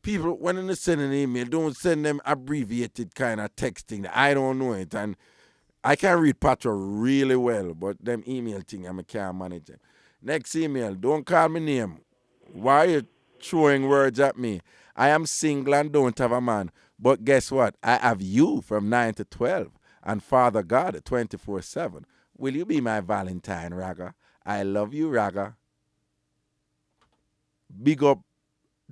C: People, when they send an email, don't send them abbreviated kind of texting. I don't know it. And I can read Patra really well, but them email thing, I can't manage them. Next email, don't call me name. Why are you throwing words at me? I am single and don't have a man. But guess what? I have you from 9 to 12 and Father God 24/7. Will you be my Valentine, Raga? I love you, Raga. Big up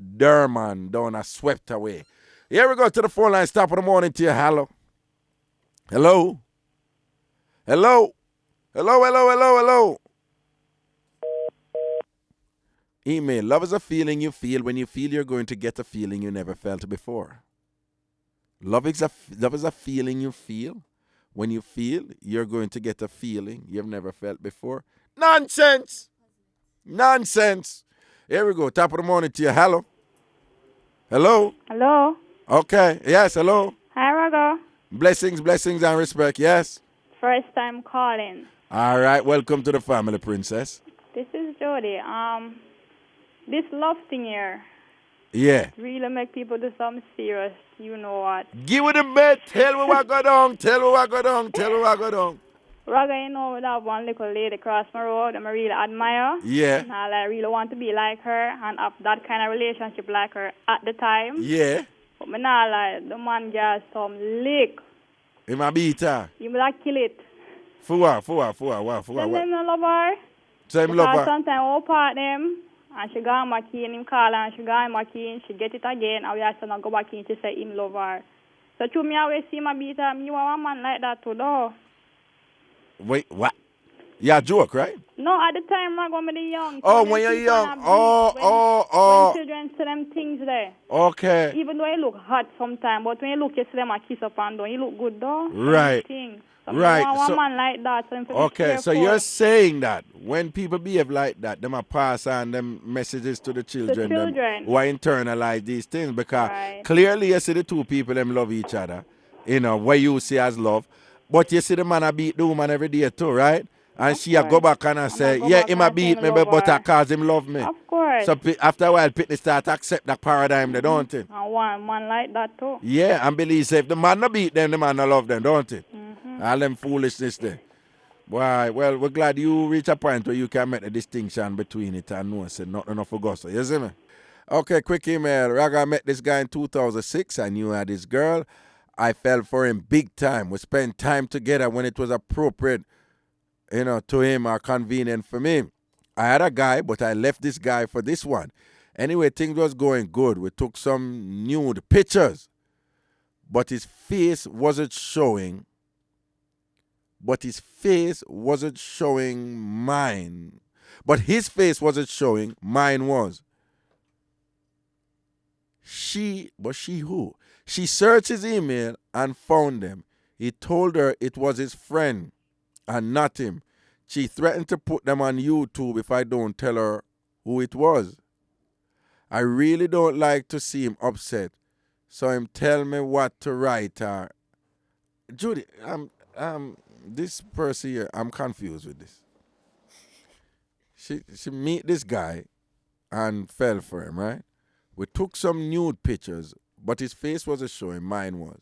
C: Derman down a swept away. Here we go to the phone line. Stop of the morning to you. Hello. Hello. Hello. Hello, hello, hello, hello. Email. Love is a feeling you feel when you feel you're going to get a feeling you never felt before. Love is a feeling you feel when you feel you're going to get a feeling you've never felt before. Nonsense. Nonsense. Here we go. Top of the morning to you. Hello. Hello.
R: Hello.
C: Okay. Yes, hello.
R: Hi, Raga.
C: Blessings, blessings, and respect. Yes.
R: First time calling.
C: All right. Welcome to the family, princess.
R: This is Jody. This love thing here.
C: Yeah.
R: Really make people do something serious. You know what?
C: Give it a bet. Tell me what got on. Tell me what got on. Tell me what got on.
R: Raga, you know, with that one little lady across my road, I really admire.
C: Yeah.
R: And I really want to be like her and have that kind of relationship like her at the time.
C: Yeah.
R: But me not like the man just some lick.
C: He might beat her.
R: You might kill it.
C: For what?
R: Send them a love her.
C: Same love her.
R: Sometimes we part them. And she got my key and him call her and she got my key and she get it again and we have to go back in to say him love her. So to me, I always see my beat her. You want a man like that too, though.
C: Wait, what? Yeah, joke, right?
R: No, at the time, I go with the young.
C: Oh, when you're young.
R: When children see them things there.
C: Okay.
R: Even though you look hot sometimes, but when you look, you see them a kiss up and down. You look good, though.
C: Right.
R: So
C: right.
R: I want a man like that. So
C: okay, so you're saying that when people behave like that, them a pass on them messages to the children, them, who internalize these things because clearly you see the two people them love each other what you see as love. But you see the man a beat the woman every day too, right? And she a go back and I say, yeah, him a beat me, but I cause him love me.
R: Of course.
C: So after a while, people start accept that paradigm, they don't it?
R: I want man like that too.
C: Yeah, and believe say if the man no beat them, the man no love them, don't it? All them foolishness there. Why? Well, we're glad you reach a point where you can make the distinction between it and know say nothing enough for gossip. You see me? Okay, quick email. Raga met this guy in 2006. I knew I had this girl. I fell for him big time. We spent time together when it was appropriate, to him or convenient for me. I had a guy, but I left this guy for this one. Anyway, things was going good. We took some nude pictures, but his face wasn't showing. But his face wasn't showing mine. But his face wasn't showing, mine was. She who? She searched his email and found them. He told her it was his friend and not him. She threatened to put them on YouTube if I don't tell her who it was. I really don't like to see him upset, so him tell me what to write her. Judy, this person here, I'm confused with this. She meet this guy and fell for him, right? We took some nude pictures, but his face wasn't showing, mine was.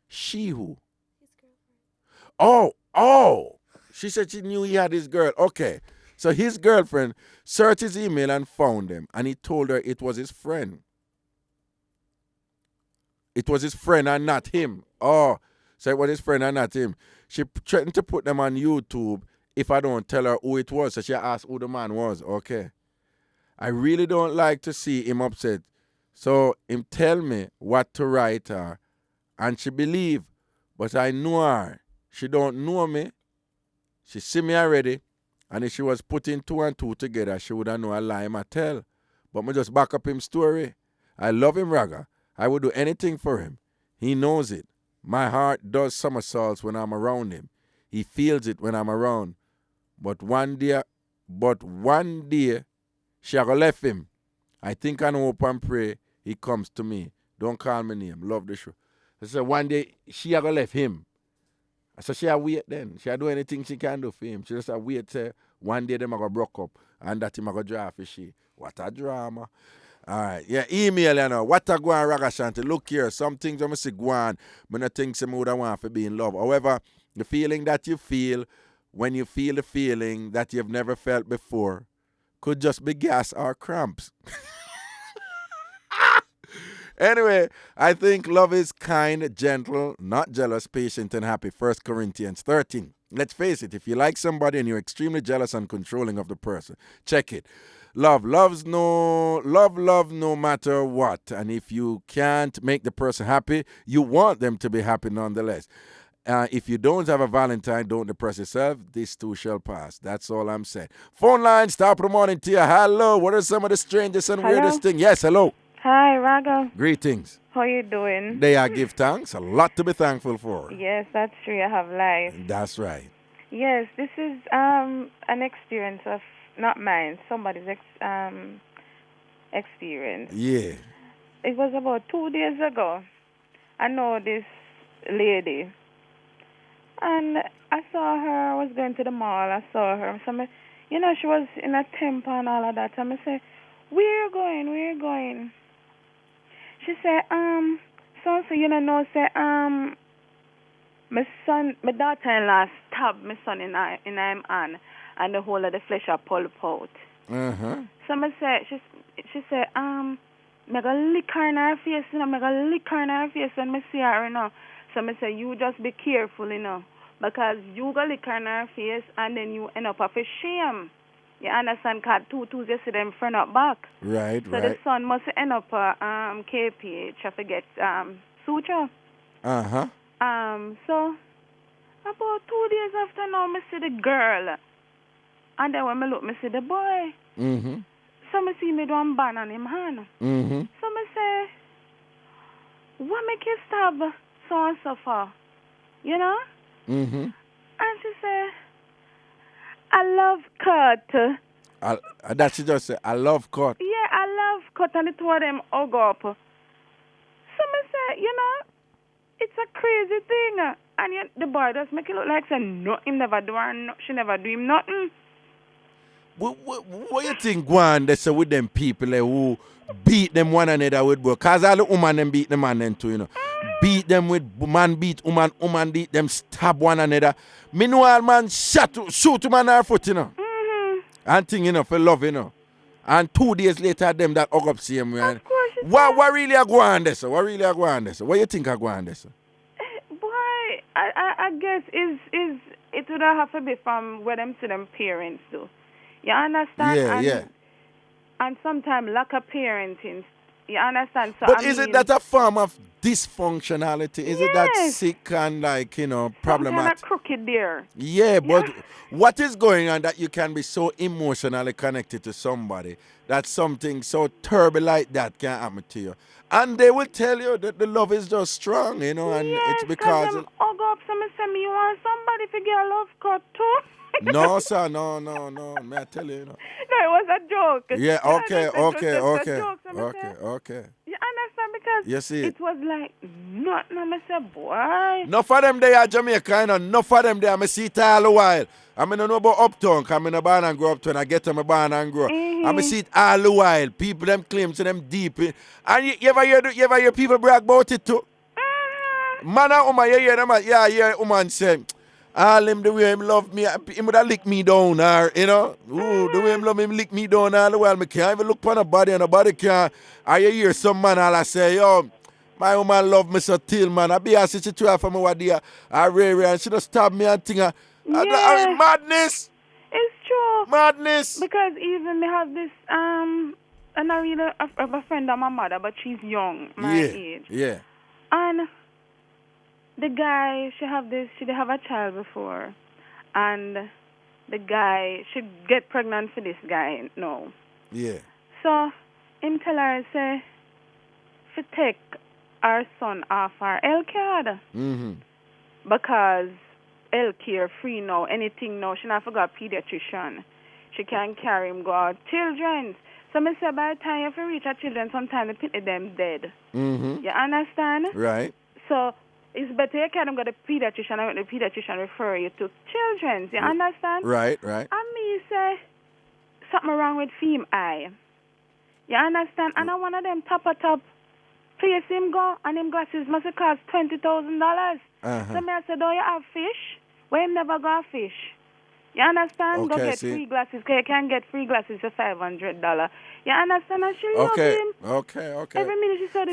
C: She who? His girlfriend. Oh! She said she knew he had his girl. Okay. So his girlfriend searched his email and found him, and he told her it was his friend. It was his friend and not him. Oh, so it was his friend and not him. She threatened to put them on YouTube if I don't tell her who it was. So she asked who the man was. Okay. I really don't like to see him upset. So him tell me what to write her. And she believe, but I know her. She don't know me. She see me already. And if she was putting 2 and 2 together, she would have know a lie I tell. But me just back up him story. I love him, Raga. I would do anything for him. He knows it. My heart does somersaults when I'm around him. He feels it when I'm around. But one day, she a go left him. I think I hope and pray he comes to me. Don't call me name. Love the show. I said one day she a go left him. So she a wait then. She a do anything she can do for him. She just a wait say one day them a go broke up and that him a go draw for she. What a drama. All right. Yeah, email, What a go on, Ragashanti. Look here, some things I'm say go on. I don't think some would want to be in love. However, the feeling that you feel when you feel the feeling that you've never felt before could just be gas or cramps. Anyway, I think love is kind, gentle, not jealous, patient, and happy. 1 Corinthians 13. Let's face it, if you like somebody and you're extremely jealous and controlling of the person, check it. Love no matter what. And if you can't make the person happy, you want them to be happy nonetheless. If you don't have a Valentine, don't depress yourself. This too shall pass. That's all I'm saying. Phone line, top of the morning to you. Hello. What are some of the strangest and weirdest things? Yes, hello.
S: Hi, Raga.
C: Greetings.
S: How you doing?
C: They are give thanks. A lot to be thankful for.
S: Yes, that's true. I have life.
C: That's right.
S: Yes, this is an experience of, not mine, somebody's experience.
C: Yeah.
S: It was about 2 days ago. I know this lady. And I saw her, I was going to the mall, I saw her. So she was in a temper and all of that. And I said, where you going? She said, so say, my daughter-in-law stabbed my son in him hand, and the whole of the flesh are pulled out.
C: Uh-huh.
S: So I said, she said, I go lick her in her face, I go lick her in her face when I see her, So I said, you just be careful, because you go lick her in her face, and then you end up with shame. You understand? Because two you see them front up back.
C: Right,
S: so the son must end up KPH, I forget, suture.
C: Uh-huh.
S: So about 2 days after now, I see the girl. And then when I look, I see the boy.
C: Mm-hmm.
S: So I see me do a ban on him hand.
C: Mm-hmm.
S: So I say, what make you stab so and so for?
C: Mm-hmm.
S: And she said, I love cut.
C: That she just said, I love cut.
S: Yeah, I love cut. And the two of them hug up. So I said, it's a crazy thing. And yet the boy does make it look like say no, him never do her, no, she never do him nothing.
C: What you think go on there so with them people who beat them one another with boy? Cause all the woman them beat the man them too, you know. Beat them with man beat woman, woman beat them stab one another. Me know all man shoot man her foot, you know. And thing, you know, for love, you know. And 2 days later them that hug up same way. What really are go on there, sir? What really are go on there, sir? What you think are go on there, sir?
S: Boy, I guess is it would have to be from where them see them parents do. You understand?
C: Yeah.
S: And sometimes lack of parenting. You understand? So
C: But is it that a form of dysfunctionality? Is it that sick and like, you know, problematic?
S: Kind of crooked there.
C: Yeah, but what is going on that you can be so emotionally connected to somebody that something so terrible like that can happen to you? And they will tell you that the love is just strong, you know, and it's because...
S: them hug up some and say me, you want somebody to get a love cut too?
C: No, sir, no. May I tell you, you know.
S: No, it was a joke.
C: Yeah, okay.
S: You understand? Because
C: you see
S: it was like, nothing. I said, boy.
C: Enough of them they are Jamaica, you know. Enough of them they are, I see it all the while. I mean, I know about Uptown, because I'm in a barn and grow up to, and I get to my barn and grow. I see it all the while. People, them claim to them deep. And you ever hear people brag about it too? Man and woman, you hear them, woman say, all him the way him love me, him would have lick me down, or, you know. Ooh, the way him love him lick me down all the while. I can't even look on a body, and a body can't. Or you hear some man all I say, yo, my woman love me so till, man. I be a 62 for me what day, and she just stab me and thing. Madness.
S: It's true.
C: Madness.
S: Because even me have this, and I really have a friend of my mother, but she's young, my age.
C: Yeah.
S: And the guy, she did have a child before. And the guy, she get pregnant for this guy now.
C: Yeah.
S: So, him tell her, say, to take our son off her health card. Because health care free now, anything now. She not forgot pediatrician. She can carry him go out. Children. So, I say, by the time you have to reach a children, sometimes they put them dead. You understand?
C: Right.
S: So, it's better you can't go to the pediatrician and the pediatrician refer you to children. You understand?
C: Right.
S: And me say, something wrong with film eye. You understand? And I one of them top place him go, and him glasses must cost $20,000. So me I said, do you have fish? Well, him never got fish. You understand? Go get free glasses, because you can get free glasses for $500. You understand? And she love him.
C: Okay.
S: Every minute she said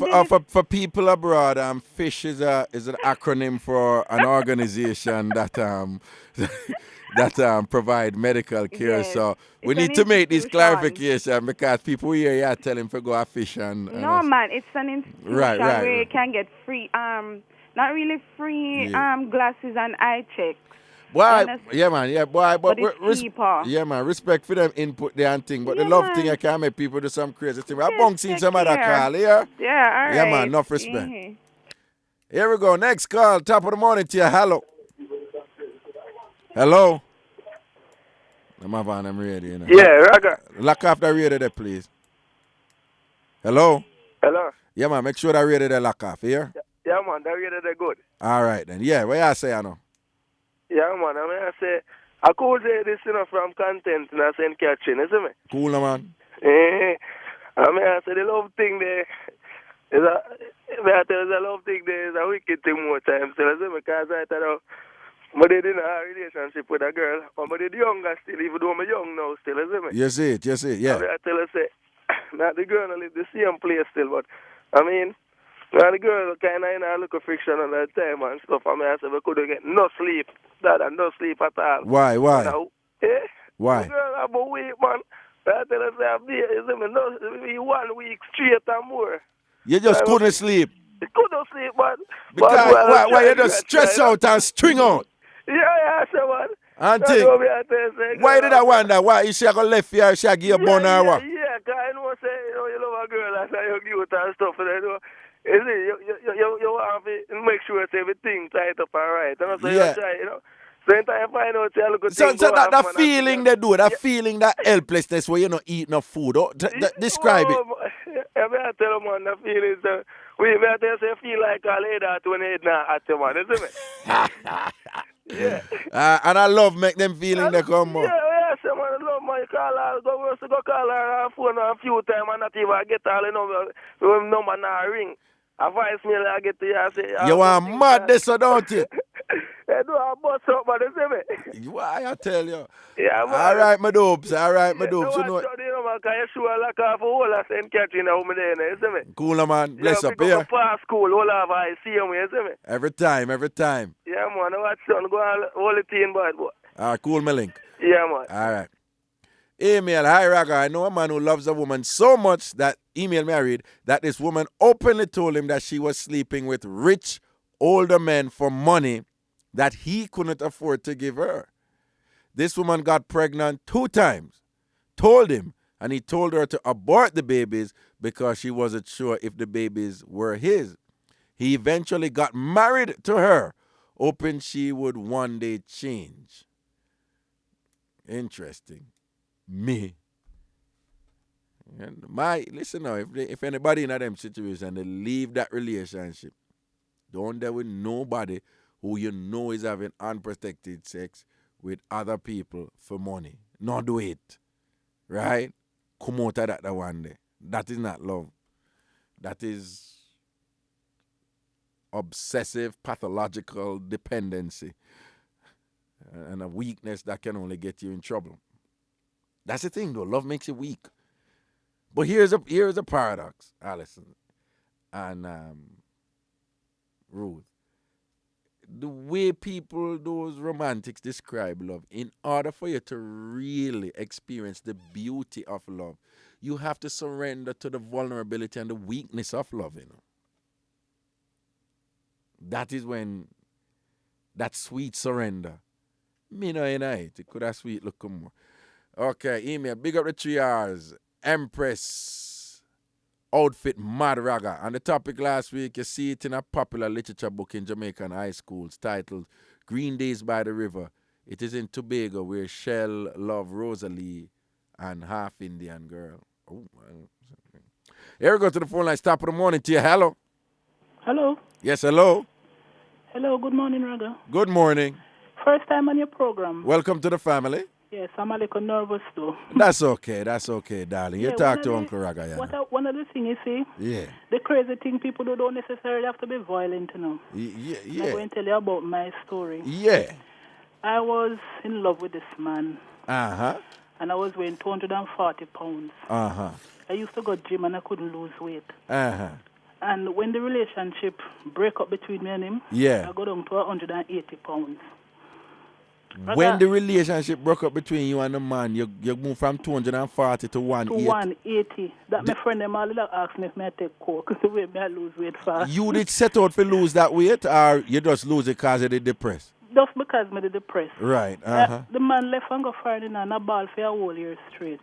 C: for people abroad, FISH is an acronym for an organization that provide medical care.
S: Yes.
C: So we need to make this clarification because people here are telling for go fish and
S: no man, it's an institution where you can get free not really free glasses and eye check.
C: Boy, yeah man, but
S: it's cheaper.
C: Yeah man, respect for them input there and thing. But the love thing I can make people do some crazy thing. I bounce in some other call, yeah?
S: Yeah, all right.
C: Yeah man, enough respect. Here we go, next call, top of the morning to you. Hello? I'm on, I'm ready, you know.
P: Yeah, Raga.
C: Lock off the radio there, please. Hello?
P: Hello?
C: Yeah man, make sure that radio there lock off, here?
P: Yeah man, that radio there good.
C: All right then, yeah, what you say, I know?
P: Yeah, man. I mean, I say, I could say this, from content and I say catching, isn't it?
C: Cool, no, man.
P: I mean, I say the love thing there is a love thing there is a wicked thing more times, isn't it? Because I thought, but they didn't have a relationship with a girl, but they're younger still, even though I'm young now still, isn't it?
C: You see it, yeah.
P: I mean, I tell her, say, not the girl live the same place still, but, I mean, now the girl kind of in a little friction all the time and stuff. I mean, I said we couldn't get no sleep. That and no sleep at all.
C: Why?
P: Now,
C: Why?
P: The girl have a week, man. I tell her, say, be 1 week straight and more.
C: You just couldn't sleep?
P: You couldn't sleep, man.
C: Because why you just stress out and string out?
P: Yeah, I say, man.
C: Auntie, why did I wonder? Why? Is she going to left you? Is she going to give you a bone or what?
P: Yeah, because I know, say, you love a girl and say you cute and stuff, and you know. You want to make sure everything tight up and right. And so you try, you know. So in time find out you look at
C: so that feeling they do, that feeling, that helplessness where you not eat no food. Describe it.
P: Yeah, I tell man the feelings. We I tell you, feel like a lady that when they not at you, man. Isn't it? Yeah.
C: And I love make them feeling they come up.
P: Yeah, say man, I love man. You call her, go call her on phone a few times and not even get all the number now ring. A voicemail I get to you and say,
C: You want mad this or don't you?
P: I do a bust up, man. You see me?
C: Why I tell you?
P: Yeah, man.
C: All right, my dopes. All right, my dopes.
P: You
C: You know.
P: know, man, because you sure like off a whole of St. Catherine over there, you see me?
C: Cool, man. Bless up
P: pick
C: here.
P: up a fast school, all of I see him, you see me?
C: Every time.
P: Yeah, man. I watch son, go on, hold it in, bad boy.
C: Cool, my link.
P: Yeah, man.
C: All right. Email, hi Raga. I know a man who loves a woman so much that email married that this woman openly told him that she was sleeping with rich older men for money that he couldn't afford to give her. This woman got pregnant 2 times, told him, and he told her to abort the babies because she wasn't sure if the babies were his. He eventually got married to her, hoping she would one day change. Interesting. Me. And listen now, if anybody in them situation, they leave that relationship, don't there with nobody who you know is having unprotected sex with other people for money. Not do it. Right? Come out of that one day. That is not love. That is obsessive, pathological dependency. And a weakness that can only get you in trouble. That's the thing, though. Love makes you weak. But here's a paradox, Allison and Ruth. The way people, those romantics, describe love, in order for you to really experience the beauty of love, you have to surrender to the vulnerability and the weakness of love, you know. That is when that sweet surrender. Me no it could have sweet look more. Okay, email. Big up the 3 R's. Empress outfit mad raga. And the topic last week, you see it in a popular literature book in Jamaican high schools titled Green Days by the River. It is in Tobago where Shell love Rosalie and half Indian girl. Oh, here we go to the phone line. Top of the morning to you. Hello.
T: Hello.
C: Yes, hello.
T: Hello, good morning, Raga.
C: Good morning.
T: First time on your program.
C: Welcome to the family.
T: Yes, I'm a little nervous though.
C: That's okay, darling. You talk to Uncle Raga, yeah.
T: One of the things you see, the crazy thing, people don't necessarily have to be violent, you know.
C: Yeah.
T: I'm going to tell you about my story.
C: Yeah.
T: I was in love with this man.
C: Uh-huh.
T: And I was weighing 240 pounds.
C: Uh-huh.
T: I used to go gym and I couldn't lose weight.
C: Uh-huh.
T: And when the relationship break up between me and him, I got down to 180 pounds.
C: When the relationship broke up between you and the man, you moved from 240 to 180.
T: To 180. That my friend them all asked me if I take coke because the way I lose weight fast.
C: You did set out to lose that weight, or you just lose it because you did depressed?
T: Just because I did depressed.
C: Right. Uh-huh.
T: The man left and go foreign and a ball for a whole year straight.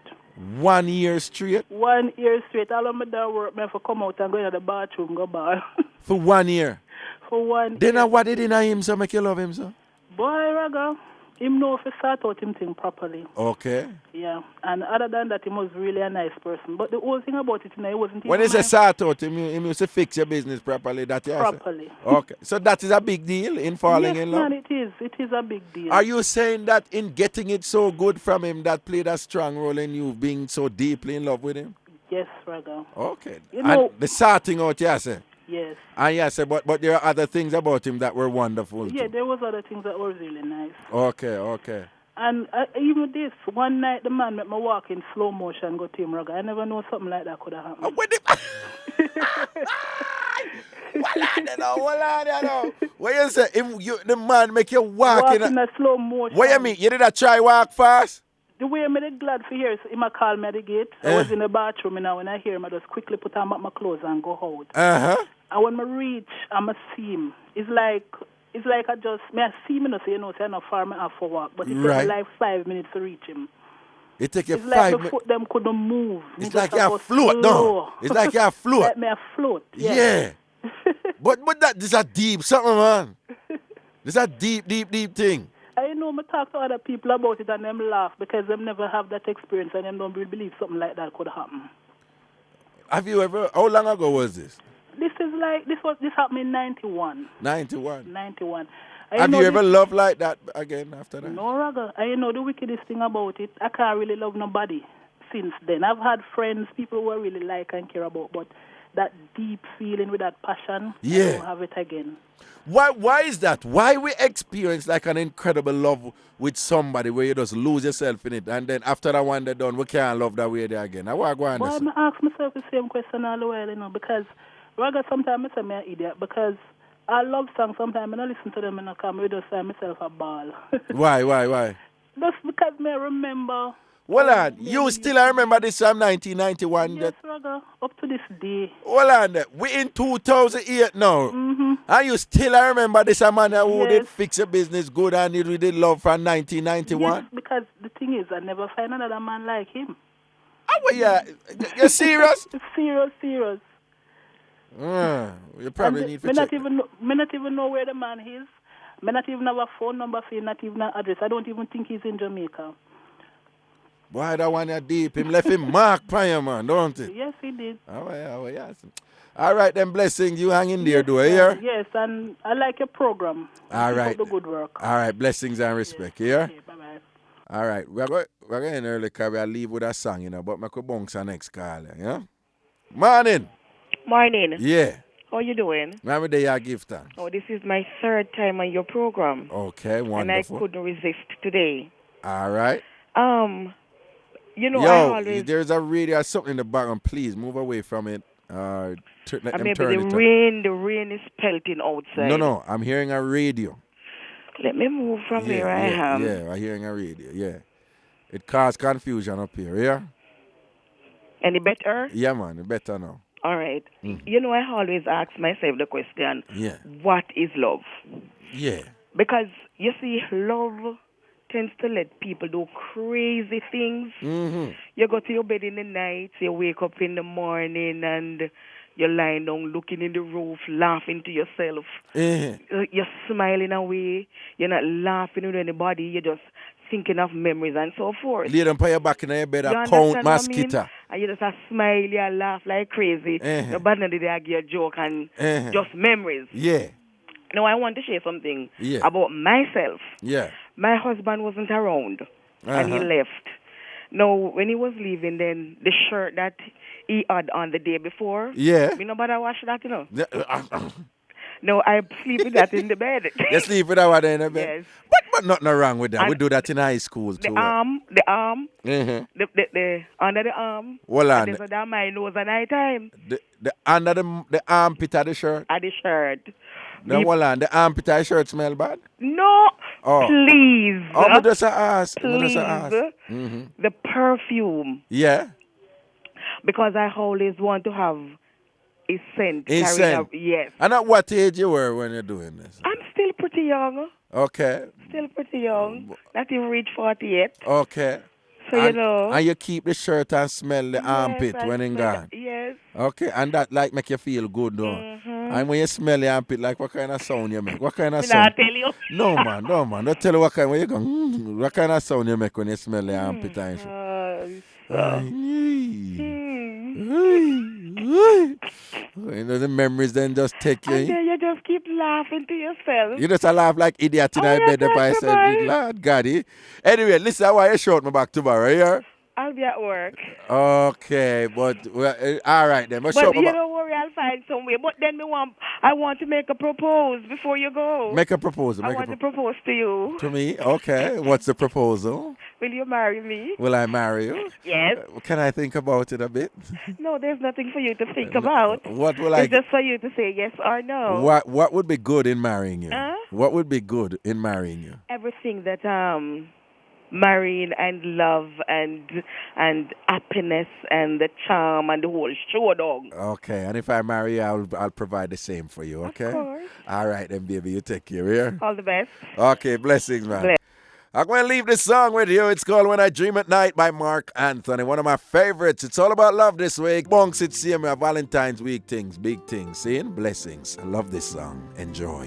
C: 1 year straight?
T: 1 year straight. All of my dad work, I have to come out and go into the bathroom, go ball.
C: For 1 year?
T: For 1 year.
C: Then what did in him, so make you love him, so?
T: Boy, Raga, him know if he sort out him thing properly.
C: Okay.
T: Yeah. And other than that, he was really a nice person. But the whole thing about it, you know, he wasn't...
C: When he say sort out, him used to fix your business properly, that you
T: properly.
C: Okay. So that is a big deal in falling in love?
T: Yes, man, it is. It is a big deal.
C: Are you saying that in getting it so good from him, that played a strong role in you being so deeply in love with him?
T: Yes, Raga.
C: Okay.
T: You know,
C: and the sorting out, yes, sir?
T: Yes.
C: And yes, sir, but there are other things about him that were wonderful.
T: Yeah,
C: too.
T: there was other things that were really nice.
C: Okay.
T: And even this, one night the man made me walk in slow motion go to him, Raga. I never know something like that could have happened.
C: What you say? The man make you walk
T: in a slow motion.
C: What you mean? You did a try walk fast?
T: The way I'm glad for here is him call me at the gate. I was in the bathroom and now when I hear him, I just quickly put on my clothes and go out.
C: Uh-huh.
T: And when I reach, I'm a see him. It's like I just, I see him, so you know, so I'm not far, I have to walk. But it takes me like 5 minutes to reach him.
C: It take you
T: it's
C: 5
T: minutes.
C: minutes.
T: The foot them couldn't move.
C: It's like you float, no? It's like you float.
T: Like me float.
C: Yeah. but this is a deep something, man. This is a deep thing.
T: I know I talk to other people about it and them laugh because them never have that experience and them don't really believe something like that could happen.
C: Have you ever? How long ago was this?
T: This happened in 91.
C: 91.
T: 91.
C: Have you ever loved like that again after that?
T: No, Raga. I know the wickedest thing about it. I can't really love nobody since then. I've had friends, people who I really like and care about, but that deep feeling with that passion, I don't have it again.
C: Why is that? Why we experience like an incredible love with somebody where you just lose yourself in it, and then after that one they're done, we can't love that way there again? I want to go on
T: Well, I ask myself the same question all the while, because Raga, sometimes I say I'm an idiot, because I love songs sometimes when I listen to them in the car, I just find myself a ball.
C: Why?
T: Just because I remember.
C: Hold on, you still remember this from 1991?
T: Yes, Raga, up to this day.
C: Hold on, we in 2008 now.
T: Mm-hmm.
C: And you still remember this man who did fix your business good and you did love from 1991?
T: Yes, because the thing is, I never find another man like him.
C: Oh, well, yeah. You're serious?
T: Serious.
C: You probably need to check.
T: Me not even know where the man is. Me not even have a phone number for him, not even an address. I don't even think he's in Jamaica.
C: Boy, that one deep. Him left him mark for you, man, don't it?
T: Yes, he did.
C: Yes. All right, then, blessings. You hang in there, do you hear?
T: Yes, and I like your program.
C: All right.
T: Keep up the good work.
C: All right, blessings and respect, yeah?
T: Okay, bye-bye.
C: All right, we're going early because we'll leave with a song, but I could bounce our next call, yeah? Morning.
U: Morning.
C: Yeah.
U: How you doing?
C: Remember day I give thanks.
U: Oh, this is my third time on your program.
C: Okay, wonderful.
U: And I couldn't resist today.
C: All right.
U: You know,
C: Yo,
U: I always...
C: there's a radio or something in the background. Please move away from it. Let them
U: maybe
C: turn it up.
U: the rain is pelting outside.
C: No, I'm hearing a radio.
U: Let me move from where I am.
C: Yeah, I'm hearing a radio, yeah. It caused confusion up here, yeah?
U: Any better?
C: Yeah, man, better now.
U: All right. You know, I always ask myself the question,
C: yeah,
U: what is love?
C: Yeah.
U: Because, you see, love tends to let people do crazy things.
C: Mm-hmm.
U: You go to your bed in the night, you wake up in the morning, and you're lying down looking in the roof, laughing to yourself. You're smiling away. You're not laughing with anybody. You're just thinking of memories and so forth.
C: Lay them put your back in your bed and count mosquito.
U: I mean? And you just smile, you laugh like crazy. Nobody did give you a joke and just memories.
C: Yeah.
U: Now, I want to share something about myself.
C: Yeah.
U: My husband wasn't around, and he left. Now, when he was leaving, then the shirt that he had on the day before, me nobody wash that, you know. No, I sleep with that in the bed.
C: You sleep with that one in the bed?
U: Yes.
C: But nothing wrong with that. We do that in high school too.
U: The arm, the under the arm.
C: Hold on.
U: And so my nose at night time.
C: The under the armpit of the shirt?
U: At the shirt.
C: Then hold on, the armpit of the shirt smell bad?
U: No, please.
C: I just ask.
U: Please. The perfume.
C: Yeah.
U: Because I always want to have a scent. Yes.
C: And at what age you were when you're doing this?
U: I'm still pretty young.
C: Okay.
U: Still pretty young. Not even reach 40 yet.
C: Okay.
U: So, you know.
C: And you keep the shirt and smell the armpit when it's gone?
U: Yes.
C: Okay. And that like make you feel good though. And when you smell the armpit, like what kind of sound you make? What kind of sound?
U: Tell you.
C: No, man. Don't tell you what kind. When you go, what kind of sound you make when you smell the armpit and shit? You know, the memories then just take you.
U: And then you just keep laughing to yourself.
C: You just laugh like idiot in bed if I said, Lord God. Anyway, listen, I want you to shout me back tomorrow, yeah?
U: I'll be at work.
C: Okay, but all right then.
U: But you don't worry, I'll find some way. But then I want to make a propose before you go.
C: Make a proposal.
U: I want to propose to you.
C: To me? Okay. What's the proposal?
U: Will you marry me?
C: Will I marry you?
U: Yes.
C: Can I think about it a bit?
U: No, there's nothing for you to think about.
C: What will
U: It's just for you to say yes or no.
C: What would be good in marrying you? What would be good in marrying you?
U: Everything that marrying and love and happiness and the charm and the whole show dog.
C: Okay, and if I marry you, I'll provide the same for you, okay?
U: Of course.
C: All right then, baby, you take care, yeah?
U: All the best.
C: Okay, blessings, man. I'm going to leave this song with you. It's called When I Dream at Night by Mark Anthony. One of my favorites. It's all about love this week. Bunks, it's same Valentine's week things, big things. Seeing blessings. I love this song. Enjoy.